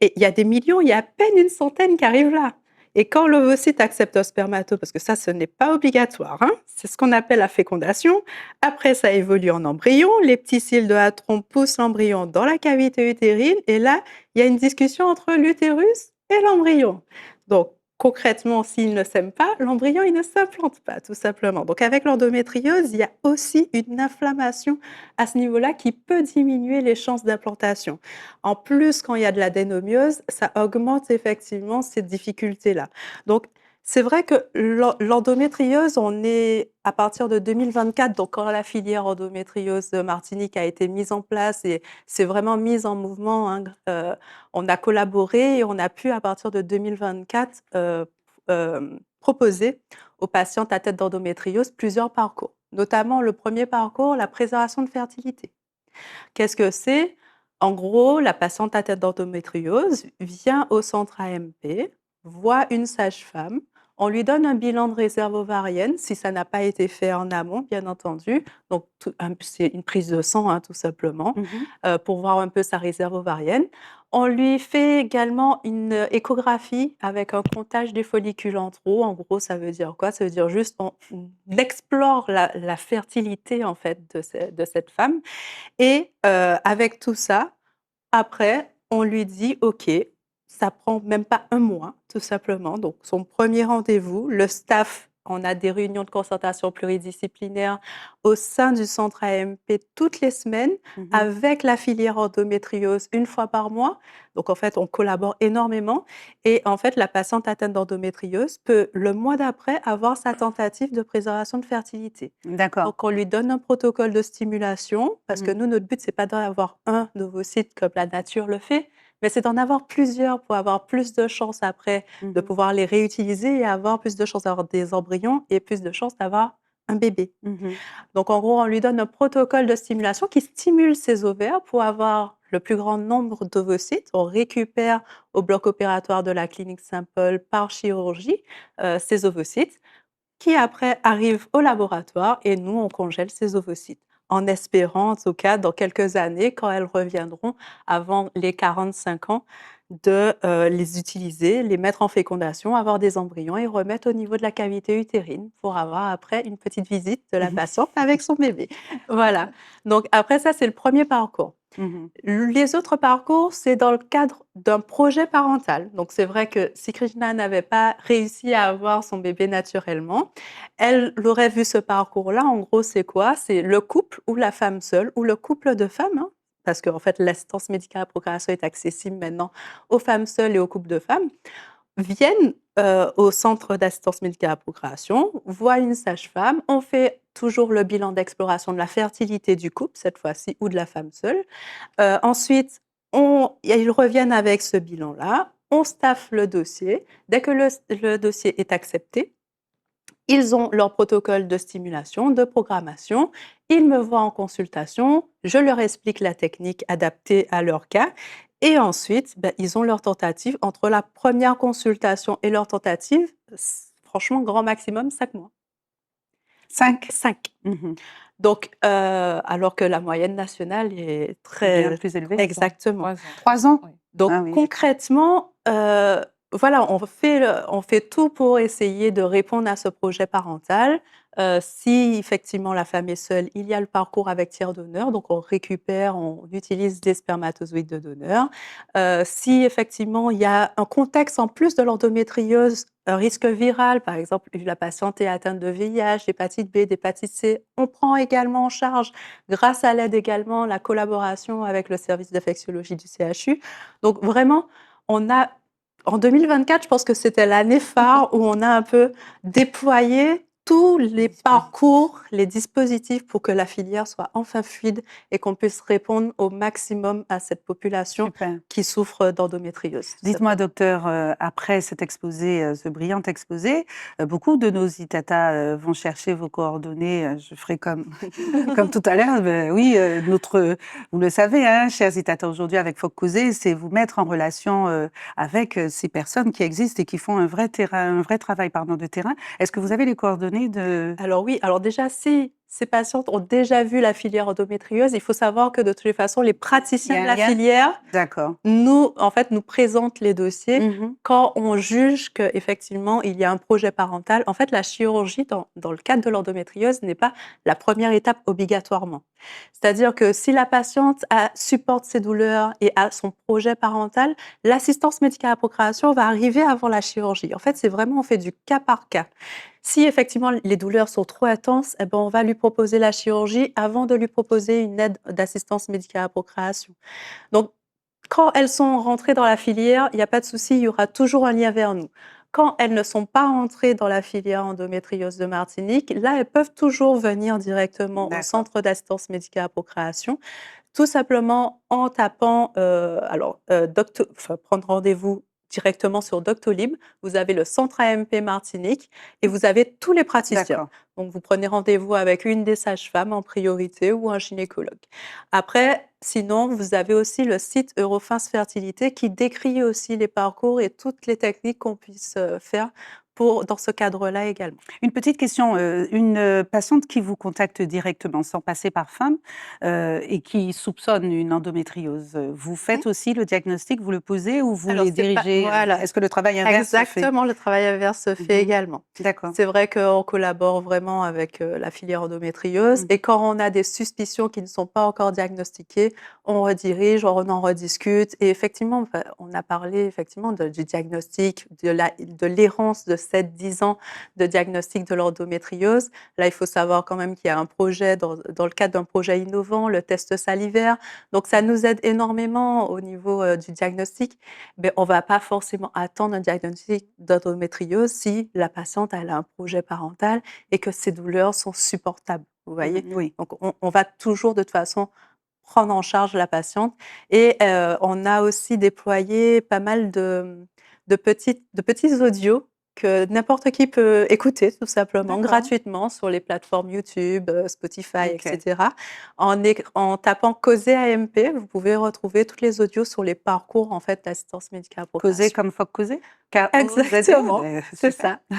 Et il y a des millions, il y a à peine une centaine qui arrivent là. Et quand l'ovocyte accepte un spermato, parce que ça, ce n'est pas obligatoire, hein, c'est ce qu'on appelle la fécondation. Après, ça évolue en embryon. Les petits cils de la trompe poussent l'embryon dans la cavité utérine. Et là, il y a une discussion entre l'utérus et l'embryon. Donc, concrètement, s'ils ne s'aiment pas, l'embryon, il ne s'implante pas, tout simplement. Donc, avec l'endométriose, il y a aussi une inflammation à ce niveau-là qui peut diminuer les chances d'implantation. En plus, quand il y a de l'adénomiose, ça augmente effectivement ces difficultés-là. Donc, c'est vrai que l'endométriose, on est à partir de 2024, donc quand la filière endométriose de Martinique a été mise en place et c'est vraiment mise en mouvement, hein, on a collaboré et on a pu, à partir de 2024, proposer aux patientes atteintes d'endométriose plusieurs parcours, notamment le premier parcours, la préservation de fertilité. Qu'est-ce que c'est? En gros, la patiente atteinte d'endométriose vient au centre AMP, voit une sage-femme, on lui donne un bilan de réserve ovarienne, si ça n'a pas été fait en amont, bien entendu. Donc, c'est une prise de sang, hein, tout simplement, pour voir un peu sa réserve ovarienne. On lui fait également une échographie avec un comptage des follicules en trop. En gros, ça veut dire quoi? Ça veut dire juste on explore la fertilité, en fait, de cette femme. Et avec tout ça, après, on lui dit: «OK, ça prend même pas un mois, tout simplement». Donc son premier rendez-vous, le staff, on a des réunions de concertation pluridisciplinaires au sein du centre AMP toutes les semaines avec la filière endométriose une fois par mois. Donc en fait, on collabore énormément et en fait, la patiente atteinte d'endométriose peut, le mois d'après, avoir sa tentative de préservation de fertilité. D'accord. Donc, on lui donne un protocole de stimulation parce que nous, notre but, c'est pas d'avoir un ovocyte comme la nature le fait, mais c'est d'en avoir plusieurs pour avoir plus de chances après de pouvoir les réutiliser et avoir plus de chances d'avoir des embryons et plus de chances d'avoir un bébé. Donc, en gros, on lui donne un protocole de stimulation qui stimule ses ovaires pour avoir le plus grand nombre d'ovocytes. On récupère au bloc opératoire de la clinique Saint-Paul par chirurgie ces ovocytes qui après arrivent au laboratoire et nous, on congèle ces ovocytes en espérant, en tout cas, dans quelques années, quand elles reviendront avant les 45 ans, de les utiliser, les mettre en fécondation, avoir des embryons et remettre au niveau de la cavité utérine pour avoir après une petite visite de la patiente avec son bébé. Voilà. Donc après ça, c'est le premier parcours. Les autres parcours, c'est dans le cadre d'un projet parental. Donc, c'est vrai que si Krishna n'avait pas réussi à avoir son bébé naturellement, elle aurait vu ce parcours-là. En gros, c'est quoi? C'est le couple ou la femme seule ou le couple de femmes, hein, parce qu'en fait, l'assistance médicale à la procréation est accessible maintenant aux femmes seules et aux couples de femmes, viennent au centre d'assistance médicale à la procréation, voient une sage-femme, on fait toujours le bilan d'exploration de la fertilité du couple, cette fois-ci, ou de la femme seule. Ensuite, ils reviennent avec ce bilan-là, on staffe le dossier. Dès que le dossier est accepté, ils ont leur protocole de stimulation, de programmation. Ils me voient en consultation, je leur explique la technique adaptée à leur cas. Et ensuite, ils ont leur tentative. Entre la première consultation et leur tentative, franchement, grand maximum, 5 mois. 5? 5. Donc, alors que la moyenne nationale est très Bien plus élevé. exactement. 3 ans? Oui. Donc Ah oui. concrètement, voilà, on fait tout pour essayer de répondre à ce projet parental. Si effectivement la femme est seule, il y a le parcours avec tiers donneur, donc on récupère, on utilise des spermatozoïdes de donneur. Si effectivement il y a un contexte en plus de l'endométriose, un risque viral, par exemple la patiente est atteinte de VIH, d'hépatite B, d'hépatite C, on prend également en charge, grâce à l'aide également, la collaboration avec le service d'infectiologie du CHU. Donc vraiment, en 2024, je pense que c'était l'année phare où on a un peu déployé tous les parcours, les dispositifs pour que la filière soit enfin fluide et qu'on puisse répondre au maximum à cette population Super. qui souffre d'endométriose. tout Dites-moi, simplement. docteur, après cet exposé, ce brillant exposé, beaucoup de nos ITATA vont chercher vos coordonnées. Je ferai comme, comme tout à l'heure. Oui, vous le savez, hein, chers ITATA, aujourd'hui, avec Faut Causer, c'est vous mettre en relation avec ces personnes qui existent et qui font un vrai travail de terrain. Est-ce que vous avez les coordonnées de... Alors oui, alors déjà, si ces patientes ont déjà vu la filière endométriose, il faut savoir que de toutes les façons, les Il y praticiens a de un la lien? filière D'accord. nous présentent les dossiers Mhm. quand on juge qu'effectivement, il y a un projet parental. En fait, la chirurgie, dans le cadre de l'endométriose, n'est pas la première étape obligatoirement. C'est-à-dire que si la patiente supporte ses douleurs et a son projet parental, l'assistance médicale à la procréation va arriver avant la chirurgie. En fait, c'est vraiment, on fait du cas par cas. Si effectivement les douleurs sont trop intenses, eh ben, on va lui proposer la chirurgie avant de lui proposer une aide d'assistance médicale à la procréation. Donc, quand elles sont rentrées dans la filière, il n'y a pas de souci, il y aura toujours un lien vers nous. Quand elles ne sont pas rentrées dans la filière endométriose de Martinique, là, elles peuvent toujours venir directement au D'accord. centre d'assistance médicale à la procréation, tout simplement en tapant, prendre rendez-vous directement sur Doctolib. Vous avez le centre AMP Martinique et vous avez tous les praticiens. D'accord. Donc, vous prenez rendez-vous avec une des sages-femmes en priorité ou un gynécologue. Après, sinon, vous avez aussi le site Eurofins Fertilité qui décrit aussi les parcours et toutes les techniques qu'on puisse faire dans ce cadre-là également. Une petite question, une patiente qui vous contacte directement, sans passer par femme, et qui soupçonne une endométriose, vous faites aussi le diagnostic, vous le posez ou vous Alors, les c'est pas dirigez? voilà, Est-ce que le travail inverse se fait? exactement, le travail inverse se fait Mhm. également. D'accord. C'est vrai qu'on collabore vraiment avec la filière endométriose Mhm. et quand on a des suspicions qui ne sont pas encore diagnostiquées, on redirige, on en rediscute et effectivement, on a parlé effectivement du diagnostic, de l'errance de 7-10 ans de diagnostic de l'endométriose. Là, il faut savoir quand même qu'il y a un projet, dans le cadre d'un projet innovant, le test salivaire. Donc, ça nous aide énormément au niveau du diagnostic. Mais on ne va pas forcément attendre un diagnostic d'endométriose si la patiente elle a un projet parental et que ses douleurs sont supportables. Vous voyez? Mhm. Oui. Donc, on va toujours de toute façon prendre en charge la patiente. Et on a aussi déployé pas mal de petits audios que n'importe qui peut écouter tout simplement D'accord. gratuitement sur les plateformes YouTube, Spotify, Ok. etc. En tapant Causer AMP, vous pouvez retrouver tous les audios sur les parcours en fait d'assistance médicale à Causer procréation. comme faut causer? K-O-Z-E? Exactement, c'est Super. ça.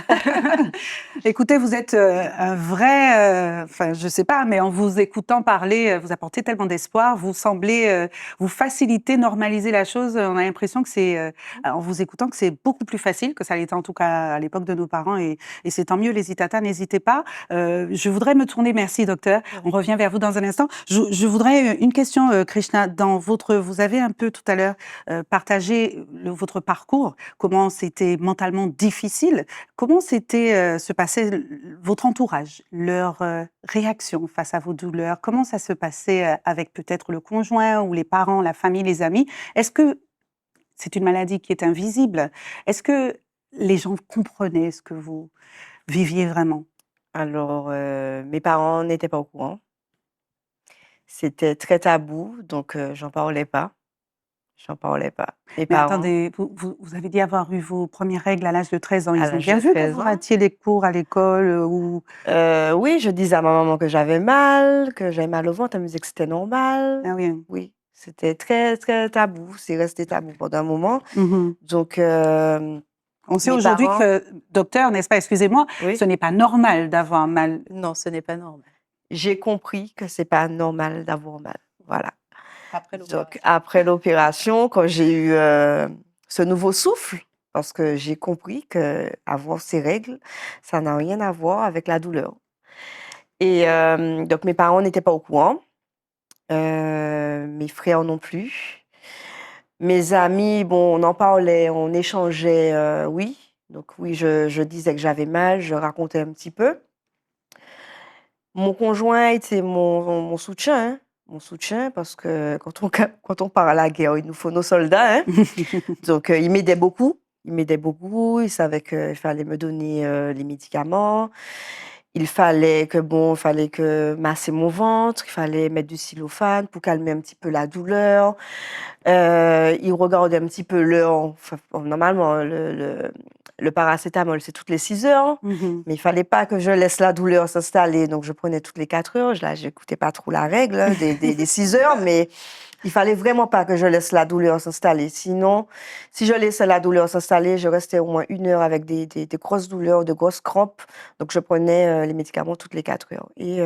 Écoutez, vous êtes un vrai, enfin, je sais pas, mais en vous écoutant parler, vous apportez tellement d'espoir, vous semblez vous faciliter, normaliser la chose. On a l'impression que c'est, en vous écoutant, que c'est beaucoup plus facile que ça l'était en tout cas à l'époque de nos parents, et c'est tant mieux, les ITATA, n'hésitez pas. Je voudrais me tourner, merci docteur, on revient vers vous dans un instant. Je voudrais une question, Krishna, vous avez un peu tout à l'heure partagé votre parcours, comment c'était mentalement difficile. Comment se passait votre entourage, leur réaction face à vos douleurs? Comment ça se passait avec peut-être le conjoint ou les parents, la famille, les amis? Est-ce que c'est une maladie qui est invisible? Est-ce que les gens comprenaient ce que vous viviez vraiment? Alors, mes parents n'étaient pas au courant. C'était très tabou, donc j'en parlais pas. J'en parlais pas. Mes Mais parents, attendez, vous avez dit avoir eu vos premières règles à l'âge de 13 ans. à Ils ont l'âge bien de vu que 13 vous ans, ratiez les cours à l'école ou... oui, je disais à ma maman que j'avais mal au ventre. Elle me disait que c'était normal. Ah oui. Oui, c'était très, très tabou. C'est resté tabou pendant un moment. Mhm. Donc, On sait mes aujourd'hui parents, que, docteur, n'est-ce pas, excusez-moi, oui, ce n'est pas normal d'avoir mal. Non, ce n'est pas normal. j'ai compris que c'est pas normal d'avoir mal. Voilà. Après Donc, l'opération. après l'opération, quand j'ai eu ce nouveau souffle, parce que j'ai compris que avoir ces règles, ça n'a rien à voir avec la douleur. Et donc, mes parents n'étaient pas au courant, mes frères non plus. Mes amis, bon, on en parlait, on échangeait, oui. Donc oui, je disais que j'avais mal, je racontais un petit peu. Mon conjoint était mon soutien, hein, mon soutien, parce que quand on part à la guerre, il nous faut nos soldats, hein. Donc il m'aidait beaucoup, il savait qu'il fallait me donner les médicaments. il fallait que masser mon ventre, il fallait mettre du cellophane pour calmer un petit peu la douleur. Ils regardaient un petit peu l'heure. Enfin, bon, normalement, le paracétamol, c'est toutes les 6 heures. Mhm. Mais il fallait pas que je laisse la douleur s'installer. Donc, je prenais toutes les 4 heures. Là, j'écoutais pas trop la règle des 6 heures. Mais il fallait vraiment pas que je laisse la douleur s'installer. Sinon, si je laissais la douleur s'installer, je restais au moins 1 heure avec des grosses douleurs, de grosses crampes. Donc, je prenais les médicaments toutes les 4 heures. Et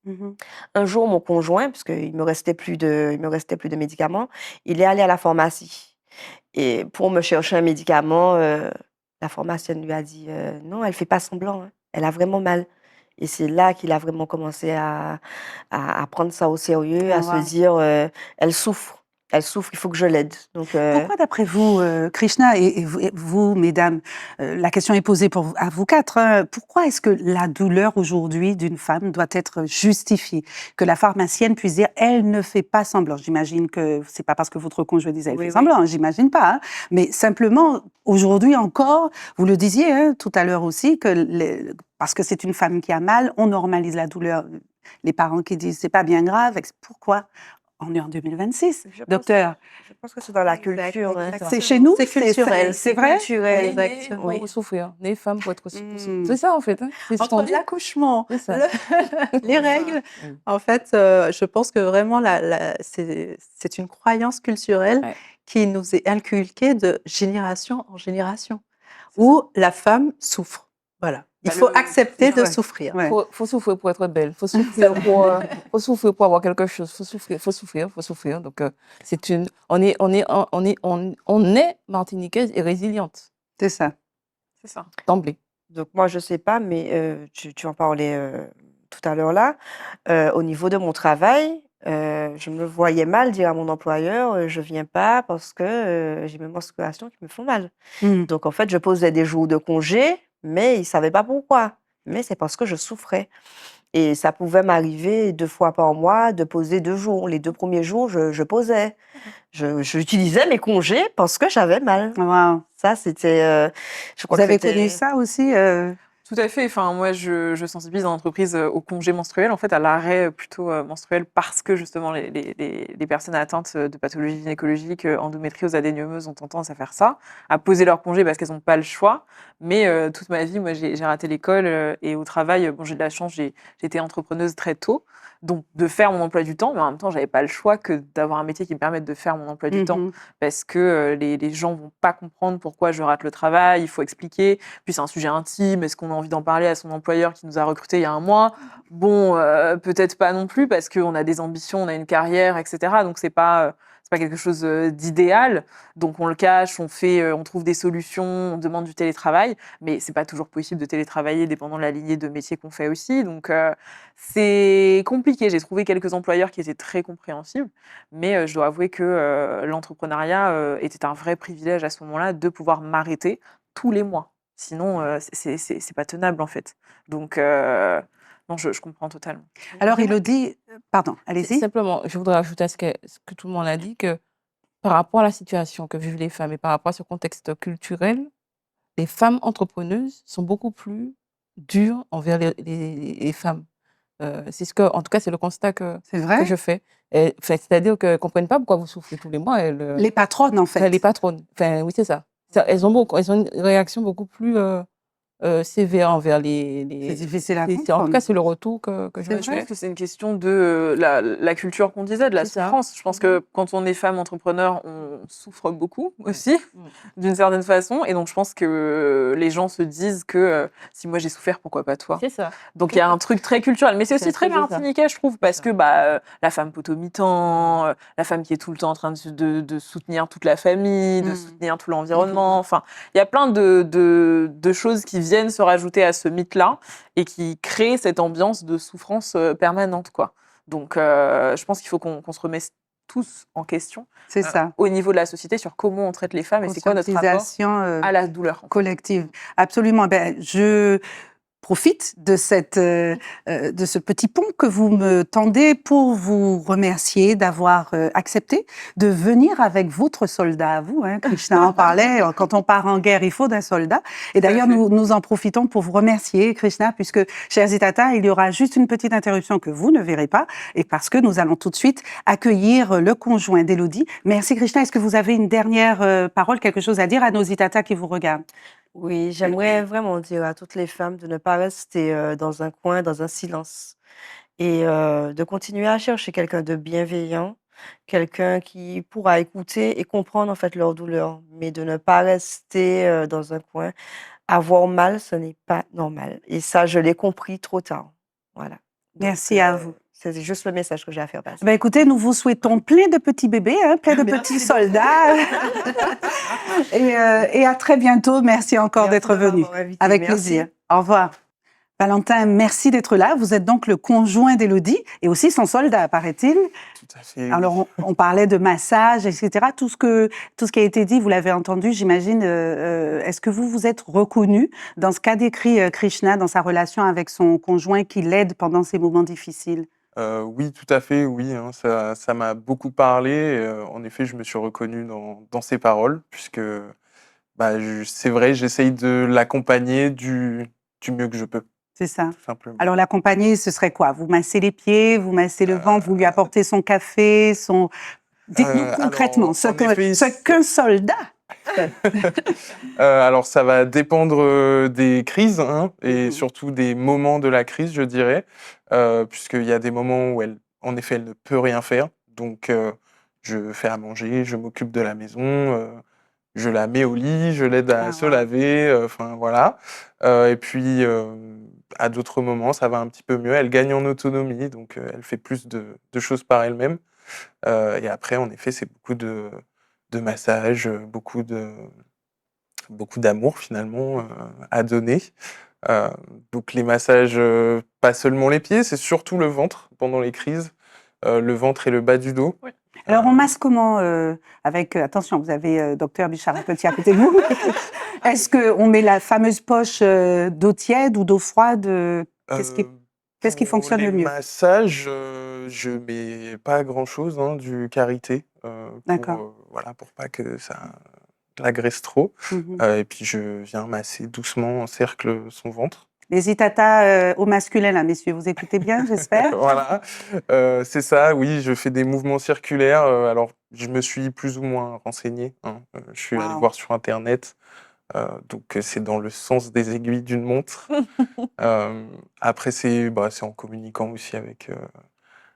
Mhm. un jour, mon conjoint, parce qu'il me restait plus de médicaments, il est allé à la pharmacie. Et pour me chercher un médicament, la pharmacienne lui a dit non, elle fait pas semblant, hein. Elle a vraiment mal. Et c'est là qu'il a vraiment commencé à prendre ça au sérieux, Ah, à se wow. dire elle souffre, il faut que je l'aide. Donc, Pourquoi, d'après vous, Krishna, et vous, mesdames, la question est posée à vous quatre, hein, pourquoi est-ce que la douleur aujourd'hui d'une femme doit être justifiée? Que la pharmacienne puisse dire, elle ne fait pas semblant. J'imagine que c'est pas parce que votre conjoint disait, elle oui, fait oui. semblant, hein, j'imagine pas. Hein, mais simplement, aujourd'hui encore, vous le disiez hein, tout à l'heure aussi, parce que c'est une femme qui a mal, on normalise la douleur. Les parents qui disent, c'est pas bien grave, pourquoi? On est en 2026, docteur. Je pense que c'est dans la Exact, culture. Hein. exactement. C'est chez nous, C'est culturel. c'est vrai. Culturel. Exactement. Pour souffrir, né femme pour être Mm. c'est ça en fait. Hein. C'est ce qu'on Entre dit. l'accouchement, C'est ça. les règles, Mm. en fait, je pense que vraiment, c'est une croyance culturelle Ouais. qui nous est inculquée de génération en génération, C'est où la femme souffre. Voilà. Il Bah, faut accepter de ouais, souffrir. ouais. Faut souffrir pour être belle. Faut souffrir pour avoir quelque chose. Faut souffrir. Donc on est martiniquaise et résiliente C'est ça. C'est ça. d'emblée. Donc moi, je sais pas, mais tu en parlais tout à l'heure là. Au niveau de mon travail, je me voyais mal dire à mon employeur, je viens pas parce que j'ai mes menstruations qui me font mal. Mm. Donc en fait, je posais des jours de congé, mais ils savaient pas pourquoi. Mais c'est parce que je souffrais. Et ça pouvait m'arriver 2 fois par mois de poser 2 jours. Les 2 premiers jours, je posais. J'utilisais mes congés parce que j'avais mal. Wow. Ça, c'était, je crois Vous que avez connu c'était ça aussi Tout à fait. Enfin, moi, je sensibilise dans l'entreprise au congé menstruel, en fait, à l'arrêt plutôt menstruel, parce que justement, les personnes atteintes de pathologies gynécologiques, endométriose, adénomyose, ont tendance à faire ça, à poser leur congé parce qu'elles n'ont pas le choix. Mais toute ma vie, moi, j'ai raté l'école et au travail, bon, j'ai de la chance, j'étais entrepreneuse très tôt, donc de faire mon emploi du temps, mais en même temps, j'avais pas le choix que d'avoir un métier qui me permette de faire mon emploi du temps, Mhm. parce que les gens vont pas comprendre pourquoi je rate le travail, il faut expliquer. Puis c'est un sujet intime, est-ce qu'on a envie d'en parler à son employeur qui nous a recrutés il y a un mois? Bon, peut-être pas non plus, parce qu'on a des ambitions, on a une carrière, etc. Donc c'est pas quelque chose d'idéal. Donc on le cache, on trouve des solutions, on demande du télétravail, mais c'est pas toujours possible de télétravailler dépendant de la lignée de métier qu'on fait aussi. Donc c'est compliqué. J'ai trouvé quelques employeurs qui étaient très compréhensibles, mais je dois avouer que l'entrepreneuriat était un vrai privilège à ce moment-là de pouvoir m'arrêter tous les mois. Sinon, c'est pas tenable, en fait. Donc, non, je comprends totalement. Alors, Élodie, pardon, allez-y. Simplement, je voudrais ajouter à ce que tout le monde a dit, que par rapport à la situation que vivent les femmes et par rapport à ce contexte culturel, les femmes entrepreneuses sont beaucoup plus dures envers les femmes. En tout cas, c'est le constat que C'est vrai? je fais. C'est-à-dire qu'elles ne comprennent pas pourquoi vous souffrez tous les mois. Les patronnes, en fait. Les patronnes. Enfin, oui, c'est ça. Elles ont une réaction beaucoup plus sévère envers C'est difficile à en tout comprendre. cas, c'est le retour que je C'est me Je vrai? pense que c'est une question de la culture qu'on disait, de la C'est ça. souffrance. Je pense que quand on est femme entrepreneur, on souffre beaucoup aussi, d'une certaine façon. Et donc, je pense que les gens se disent que si moi j'ai souffert, pourquoi pas toi? C'est ça. Donc, il y a un truc très culturel. Mais c'est C'est aussi très un truc de ça. martiniquais, je trouve, parce Ça. que la femme potomitan, la femme qui est tout le temps en train de soutenir toute la famille, de soutenir tout l'environnement. Enfin, il y a plein de choses qui viennent se rajouter à ce mythe-là et qui créent cette ambiance de souffrance permanente, quoi. Donc, je pense qu'il faut qu'on se remette tous en question C'est ça. au niveau de la société sur comment on traite les femmes et c'est quoi notre rapport Conscientisation à la douleur. collective. Absolument. Ben, profite de de ce petit pont que vous me tendez pour vous remercier d'avoir accepté de venir avec votre soldat à vous. Hein. Krishna en parlait, quand on part en guerre, il faut d'un soldat. Et d'ailleurs, nous en profitons pour vous remercier, Krishna, puisque, chers Zitata, il y aura juste une petite interruption que vous ne verrez pas, et parce que nous allons tout de suite accueillir le conjoint d'Élodie. Merci, Krishna. Est-ce que vous avez une dernière parole, quelque chose à dire à nos Zitata qui vous regardent? Oui, j'aimerais vraiment dire à toutes les femmes de ne pas rester dans un coin, dans un silence, et de continuer à chercher quelqu'un de bienveillant, quelqu'un qui pourra écouter et comprendre en fait leur douleur, mais de ne pas rester dans un coin. Avoir mal, ce n'est pas normal. Et ça, je l'ai compris trop tard. Voilà. Merci à vous. C'est juste le message que j'ai à faire passer. Ben écoutez, nous vous souhaitons plein de petits bébés, hein, plein de petits soldats. Et à très bientôt. Merci encore d'être venu. Avec plaisir. Au revoir. Valentin, merci d'être là. Vous êtes donc le conjoint d'Élodie et aussi son soldat, paraît-il. Tout à fait. Alors, on parlait de massage, etc. Tout ce qui a été dit, vous l'avez entendu, j'imagine. Est-ce que vous êtes reconnu dans ce qu'a décrit Krishna, dans sa relation avec son conjoint qui l'aide pendant ces moments difficiles? Oui, tout à fait, oui, hein, ça m'a beaucoup parlé. En effet, je me suis reconnu dans ses paroles, puisque c'est vrai, j'essaye de l'accompagner du mieux que je peux, C'est ça. tout simplement. Alors, l'accompagner, ce serait quoi? Vous massez les pieds, vous massez le ventre, vous lui apportez son café, son... Dites-nous concrètement alors, ce en effet, qu'un soldat fait. alors, ça va dépendre des crises, hein, et Mhm. surtout des moments de la crise, je dirais, puisqu'il y a des moments où en effet, elle ne peut rien faire. Donc, je fais à manger, je m'occupe de la maison, je la mets au lit, je l'aide à Ah, se wow. laver, enfin voilà. Et puis, à d'autres moments, ça va un petit peu mieux. Elle gagne en autonomie, donc elle fait plus de choses par elle-même. Et après, en effet, c'est beaucoup de massages, beaucoup d'amour finalement à donner. Donc les massages, pas seulement les pieds, c'est surtout le ventre pendant les crises, le ventre et le bas du dos. Oui. Alors, on masse comment attention, vous avez docteur Bichard Petit à côté de vous. Est-ce qu'on met la fameuse poche d'eau tiède ou d'eau froide Qu'est-ce qui Pour fonctionne le les mieux? massages, je mets pas grand-chose, hein, du karité, D'accord. voilà, pour pas que ça l'agresse trop. Mhm. Et puis je viens masser doucement en cercle son ventre. Les zitata au masculin, là, messieurs, vous écoutez bien, j'espère? Voilà, c'est ça, oui, je fais des mouvements circulaires. Alors, je me suis plus ou moins renseigné, hein. Je suis allé Wow. voir sur Internet. Donc, c'est dans le sens des aiguilles d'une montre. Après, c'est en communiquant aussi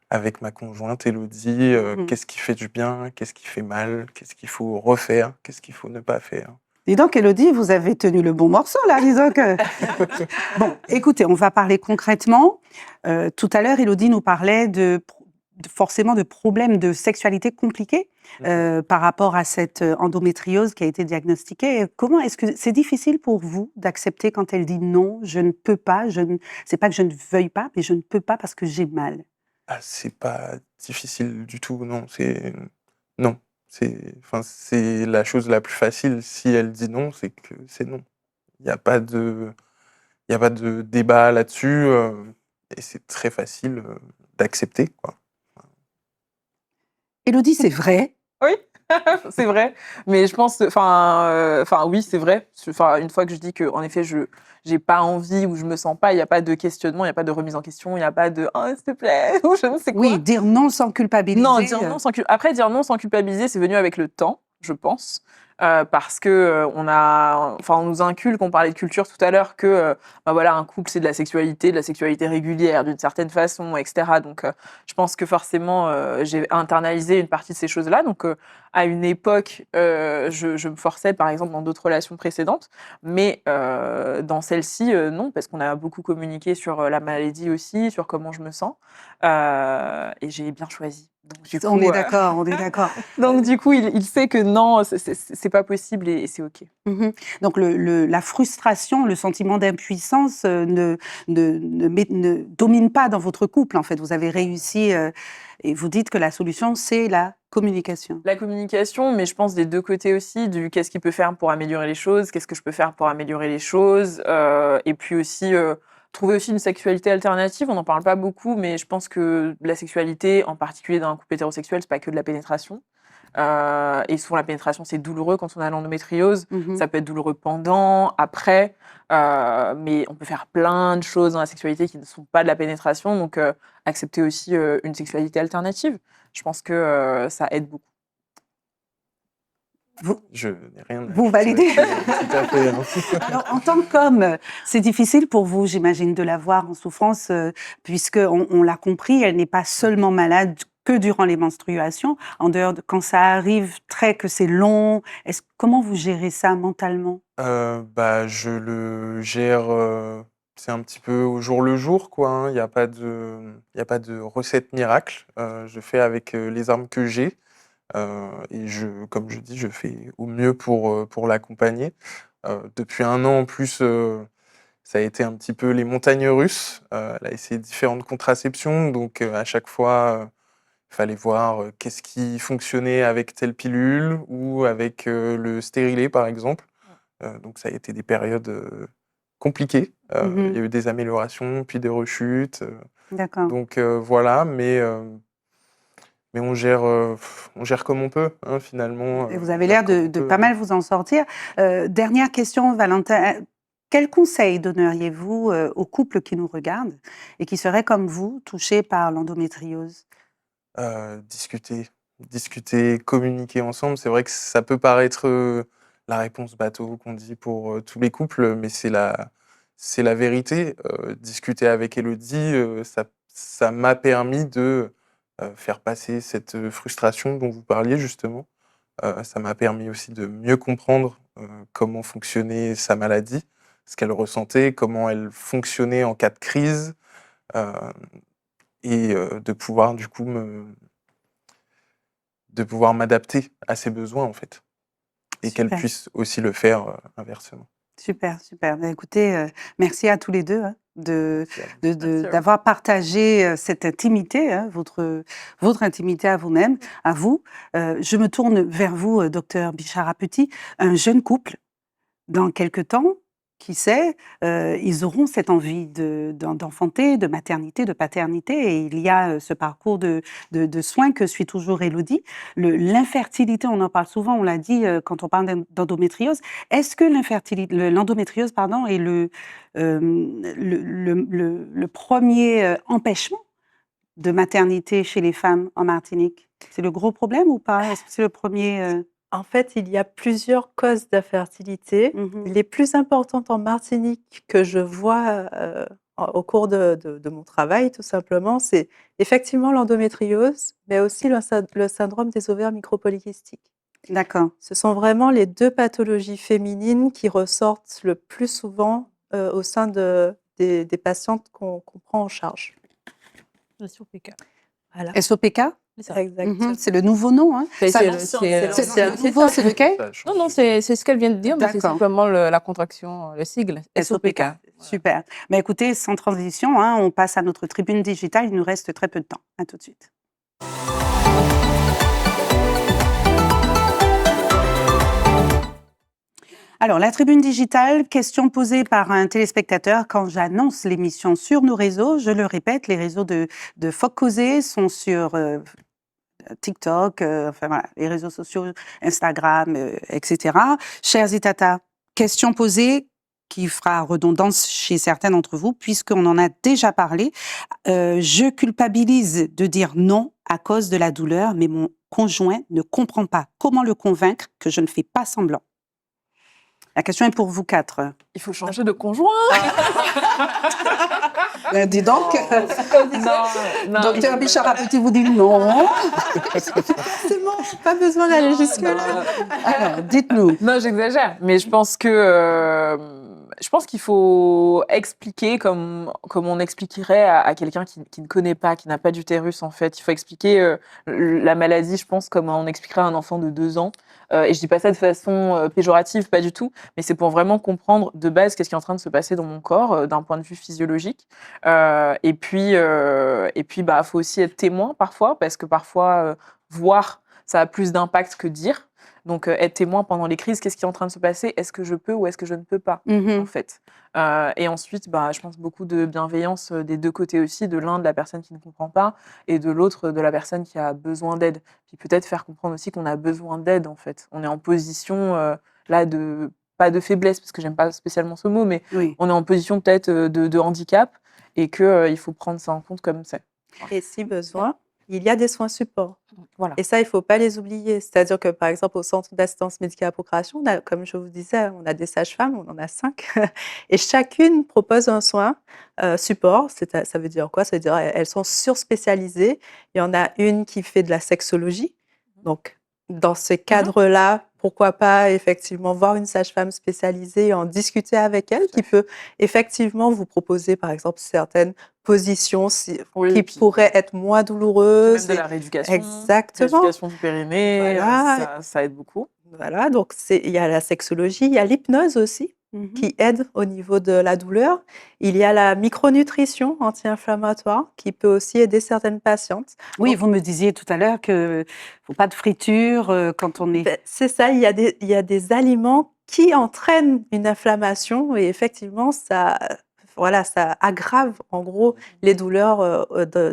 avec ma conjointe Élodie. Mhm. Qu'est-ce qui fait du bien, qu'est-ce qui fait mal, qu'est-ce qu'il faut refaire, qu'est-ce qu'il faut ne pas faire. Dis donc, Élodie, vous avez tenu le bon morceau, là, dis donc. Bon, écoutez, on va parler concrètement. Tout à l'heure, Élodie nous parlait forcément de problèmes de sexualité compliqués par rapport à cette endométriose qui a été diagnostiquée. Comment est-ce que c'est difficile pour vous d'accepter quand elle dit non, je ne peux pas, c'est pas que je ne veuille pas, mais je ne peux pas parce que j'ai mal? Ah, c'est pas difficile du tout, non, non. C'est la chose la plus facile. Si elle dit non, c'est que c'est non. Il n'y a pas de débat là-dessus, et c'est très facile d'accepter, quoi. Élodie, c'est vrai? Oui, c'est vrai. Mais je pense, oui, c'est vrai. Enfin, une fois que je dis que, en effet, je j'ai pas envie ou je me sens pas, il n'y a pas de questionnement, il n'y a pas de remise en question, il n'y a pas de oh, s'il te plaît, ou je ne sais quoi. Oui, dire non sans culpabiliser. Non, dire non sans Après, dire non sans culpabiliser, c'est venu avec le temps, je pense. Parce que on nous inculque, on parlait de culture tout à l'heure, que voilà, un couple c'est de la sexualité régulière d'une certaine façon, etc. Donc je pense que forcément j'ai internalisé une partie de ces choses-là. Donc à une époque, je me forçais, par exemple, dans d'autres relations précédentes, mais dans celle-ci, non, parce qu'on a beaucoup communiqué sur la maladie aussi, sur comment je me sens, et j'ai bien choisi. Donc, du coup, On est d'accord, on est d'accord. donc du coup, il sait que non, c'est pas possible et c'est OK. Mhm. Donc la frustration, le sentiment d'impuissance ne domine pas dans votre couple, en fait. Vous avez réussi et vous dites que la solution, c'est la communication. La communication, mais je pense des deux côtés aussi, du qu'est-ce qu'il peut faire pour améliorer les choses, qu'est-ce que je peux faire pour améliorer les choses, et puis aussi trouver aussi une sexualité alternative. On n'en parle pas beaucoup, mais je pense que la sexualité, en particulier dans un couple hétérosexuel, c'est pas que de la pénétration. Et souvent, la pénétration, c'est douloureux quand on a l'endométriose. Ça peut être douloureux pendant, après. Mais on peut faire plein de choses dans la sexualité qui ne sont pas de la pénétration. Donc, accepter aussi une sexualité alternative, je pense que ça aide beaucoup. Je n'ai rien à Vous ajouter validez? là-dessus, tout à fait, hein. Alors, en tant qu'homme, c'est difficile pour vous, j'imagine, de la voir en souffrance, puisqu'on on l'a compris, elle n'est pas seulement malade que durant les menstruations, en dehors de quand ça arrive que c'est long. Comment vous gérez ça mentalement? Bah, je le gère, c'est un petit peu au jour le jour, quoi, hein. Il y a pas de recette miracle. Je fais avec, les armes que j'ai, et comme je dis, je fais au mieux pour l'accompagner. Depuis 1 an en plus, ça a été un petit peu les montagnes russes. Elle a essayé différentes contraceptions, donc à chaque fois, il fallait voir, qu'est-ce qui fonctionnait avec telle pilule ou avec, le stérilet, par exemple. Donc ça a été des périodes, compliquées. Il y a eu des améliorations, puis des rechutes, D'accord. donc voilà, mais on gère comme on peut, hein, finalement, Et vous on avez gère l'air comme on de peut, pas hein. mal vous en sortir. Dernière question, Valentin. Quel conseil donneriez-vous, aux couples qui nous regardent et qui seraient comme vous, touchés par l'endométriose? Discuter, communiquer ensemble. C'est vrai que ça peut paraître, la réponse bateau qu'on dit pour, tous les couples, mais c'est la vérité. Discuter avec Élodie, ça m'a permis de, faire passer cette, frustration dont vous parliez justement. Ça m'a permis aussi de mieux comprendre, comment fonctionnait sa maladie, ce qu'elle ressentait, comment elle fonctionnait en cas de crise, heu et de pouvoir du coup m'adapter à ses besoins, en fait, et qu'elle Super. puisse aussi le faire, inversement. Super, super. Bah, écoutez, merci à tous les 2, hein, Merci à vous. Merci à vous. d'avoir partagé, cette intimité, hein, votre intimité à vous-même, à vous. Je me tourne vers vous, docteur Bichara-Petit. Un jeune couple, dans quelque temps, qui sait, ils auront cette envie d'enfanter, de maternité, de paternité, et il y a, ce parcours de soins que suit toujours Élodie. L'infertilité, on en parle souvent, on l'a dit, quand on parle d'endométriose. Est-ce que l'endométriose, pardon, est le 1er, empêchement de maternité chez les femmes en Martinique? C'est le gros problème ou pas? Est-ce que c'est le 1er? En fait, il y a plusieurs causes d'infertilité. Les plus importantes en Martinique que je vois au cours de mon travail, tout simplement, c'est effectivement l'endométriose, mais aussi le syndrome des ovaires micropolykystiques. D'accord. Ce sont vraiment les 2 pathologies féminines qui ressortent le plus souvent au sein des patientes qu'on prend en charge. Le SOPK. Voilà, SOPK? C'est ça. exactement. C'est le nouveau nom, hein? C'est- Ça- c'est le- c'est c'est- le nouveau, c'est lequel? Ça a changé. Non, c'est ce qu'elle vient de dire, mais c'est D'accord. simplement la contraction, le sigle, SOPK. Voilà. Super. Mais écoutez, sans transition, hein, on passe à notre tribune digitale. Il nous reste très peu de temps. À tout de suite. Alors, la tribune digitale, question posée par un téléspectateur quand j'annonce l'émission sur nos réseaux. Je le répète, les réseaux de Foc Causé sont sur TikTok, enfin voilà, les réseaux sociaux, Instagram, etc. Chers Itata, question posée qui fera redondance chez certains d'entre vous, puisqu'on en a déjà parlé. Je culpabilise de dire non à cause de la douleur, mais mon conjoint ne comprend pas. Comment le convaincre que je ne fais pas semblant? La question est pour vous 4. Il faut changer de conjoint. Dis donc, Non, docteur Bichara-Petit vous dit non. C'est bon, pas besoin d'aller jusque-là. Alors, dites-nous. Non, j'exagère, mais je pense qu'il faut expliquer comme on expliquerait à quelqu'un qui ne connaît pas, qui n'a pas d'utérus en fait. Il faut expliquer la maladie, je pense, comme on expliquerait à un enfant de 2 ans. Et je dis pas ça de façon péjorative, pas du tout, mais c'est pour vraiment comprendre de base qu'est-ce qui est en train de se passer dans mon corps d'un point de vue physiologique. Et puis, faut aussi être témoin parfois, parce que parfois voir ça a plus d'impact que dire. Donc, être témoin pendant les crises, qu'est-ce qui est en train de se passer? Est-ce que je peux ou est-ce que je ne peux pas, en fait? Et ensuite, je pense beaucoup de bienveillance des deux côtés aussi, de l'un, de la personne qui ne comprend pas, et de l'autre, de la personne qui a besoin d'aide. Puis peut-être faire comprendre aussi qu'on a besoin d'aide, en fait. On est en position, là, pas de faiblesse, parce que j'aime pas spécialement ce mot, mais Oui. on est en position peut-être de handicap, et qu'il faut prendre ça en compte comme c'est. Et si besoin, il y a des soins supports. Voilà. Et ça, il ne faut pas les oublier. C'est-à-dire que, par exemple, au centre d'assistance médicale à la procréation, comme je vous disais, on a des sages-femmes, on en a 5, et chacune propose un soin support. Ça veut dire quoi? Ça veut dire elles sont surspécialisées. Il y en a une qui fait de la sexologie. Donc, dans ces cadres-là, pourquoi pas effectivement voir une sage-femme spécialisée et en discuter avec elle, qui peut effectivement vous proposer, par exemple, certaines positions qui pourraient être moins douloureuses. Même de la rééducation. Exactement. Rééducation du périnée, Voilà. ça aide beaucoup. Voilà, donc il y a la sexologie, il y a l'hypnose aussi, qui aide au niveau de la douleur. Il y a la micronutrition anti-inflammatoire qui peut aussi aider certaines patientes. Oui, Donc, vous me disiez tout à l'heure qu'il ne faut pas de friture quand on est... c'est ça, il y a des aliments qui entraînent une inflammation et effectivement, ça aggrave en gros les douleurs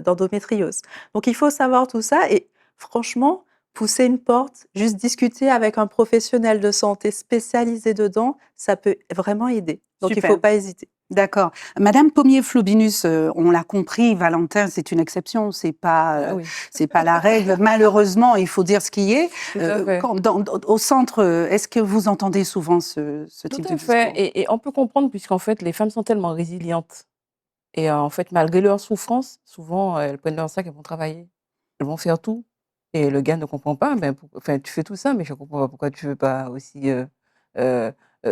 d'endométriose. Donc il faut savoir tout ça et franchement, pousser une porte, juste discuter avec un professionnel de santé spécialisé dedans, ça peut vraiment aider. Donc il ne Super. faut pas hésiter. D'accord. Madame Pommier-Flobinus, on l'a compris, Valentin, c'est une exception, c'est pas la règle. Malheureusement, il faut dire ce qui est. Tout à fait. Au centre, est-ce que vous entendez souvent ce type Tout de à fait. discours? Et on peut comprendre, puisqu'en fait, les femmes sont tellement résilientes. Et en fait, malgré leur souffrance, souvent, elles prennent leur sac et vont travailler. Elles vont faire tout. Et le gars ne comprend pas. Tu fais tout ça, mais je ne comprends pas pourquoi tu ne veux pas aussi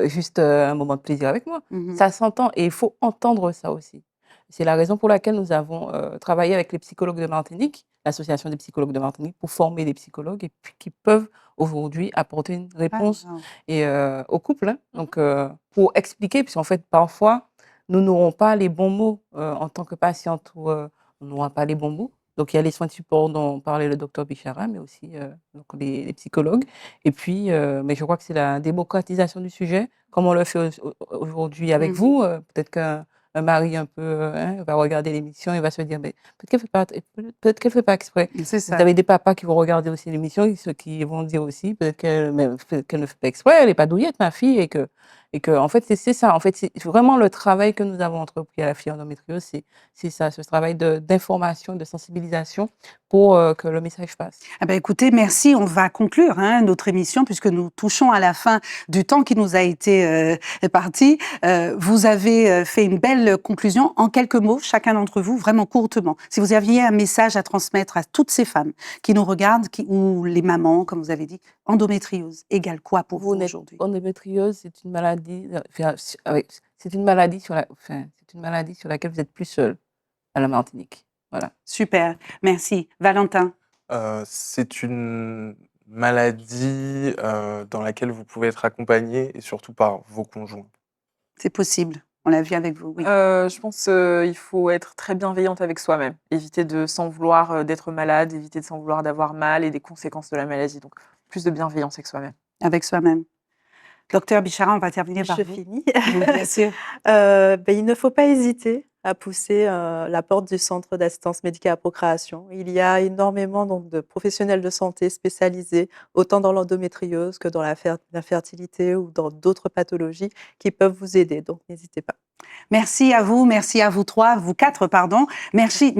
juste un moment de plaisir avec moi. Ça s'entend et il faut entendre ça aussi. C'est la raison pour laquelle nous avons travaillé avec les psychologues de Martinique, l'association des psychologues de Martinique, pour former des psychologues et puis qui peuvent aujourd'hui apporter une réponse au couple. Hein. Donc, pour expliquer, puisqu'en fait, parfois, nous n'aurons pas les bons mots en tant que patiente ou on n'aura pas les bons mots. Donc, il y a les soins de support dont parlait le docteur Bichara, mais aussi donc les psychologues. Et puis, mais je crois que c'est la démocratisation du sujet, comme on le fait aujourd'hui avec vous. Peut-être qu'un mari un peu va regarder l'émission et va se dire, mais peut-être qu'elle fait pas exprès. C'est Vous ça. avez des papas qui vont regarder aussi l'émission, ceux qui vont dire aussi, peut-être qu'elle ne fait pas exprès, elle n'est pas douillette, ma fille, et que en fait, c'est ça. En fait, c'est vraiment le travail que nous avons entrepris à la fille endométriose, c'est ça, ce travail d'information, de sensibilisation pour que le message passe. Ah ben écoutez, merci. On va conclure notre émission puisque nous touchons à la fin du temps qui nous a été parti. Vous avez fait une belle conclusion en quelques mots, chacun d'entre vous, vraiment courtement. Si vous aviez un message à transmettre à toutes ces femmes qui nous regardent, ou les mamans, comme vous avez dit, endométriose égale quoi pour vous aujourd'hui? Endométriose, c'est une maladie, c'est une maladie sur laquelle vous êtes plus seul à la Martinique. Voilà. Super, merci. Valentin? C'est une maladie dans laquelle vous pouvez être accompagné et surtout par vos conjoints. C'est possible, on l'a vu avec vous, oui. Je pense qu'il faut être très bienveillante avec soi-même. Éviter de s'en vouloir d'être malade, éviter de s'en vouloir d'avoir mal et des conséquences de la maladie. Donc, plus de bienveillance avec soi-même. Avec soi-même. Docteur Bichara, on va terminer par Je vous. finis. Bien sûr. Il ne faut pas hésiter à pousser la porte du centre d'assistance médicale à la procréation. Il y a énormément donc, de professionnels de santé spécialisés, autant dans l'endométriose que dans la fertilité ou dans d'autres pathologies qui peuvent vous aider. Donc, n'hésitez pas. Merci à vous trois, vous quatre, pardon. Merci,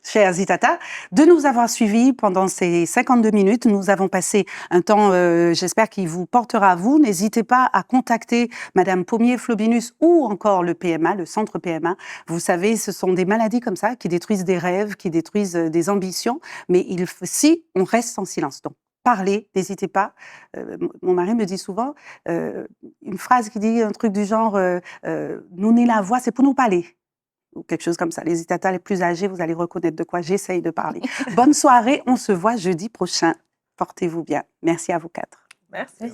chers Zitata, de nous avoir suivis pendant ces 52 minutes. Nous avons passé un temps, j'espère, qui vous portera à vous. N'hésitez pas à contacter Madame Pommier-Flobinus ou encore le PMA, le centre PMA. Vous savez, ce sont des maladies comme ça qui détruisent des rêves, qui détruisent des ambitions, mais si on reste en silence. Donc, parlez, n'hésitez pas. Mon mari me dit souvent une phrase qui dit un truc du genre nous n'est la voix, c'est pour nous parler. Ou quelque chose comme ça. Les Zitata les plus âgés, vous allez reconnaître de quoi j'essaye de parler. Bonne soirée, on se voit jeudi prochain. Portez-vous bien. Merci à vous quatre. Merci.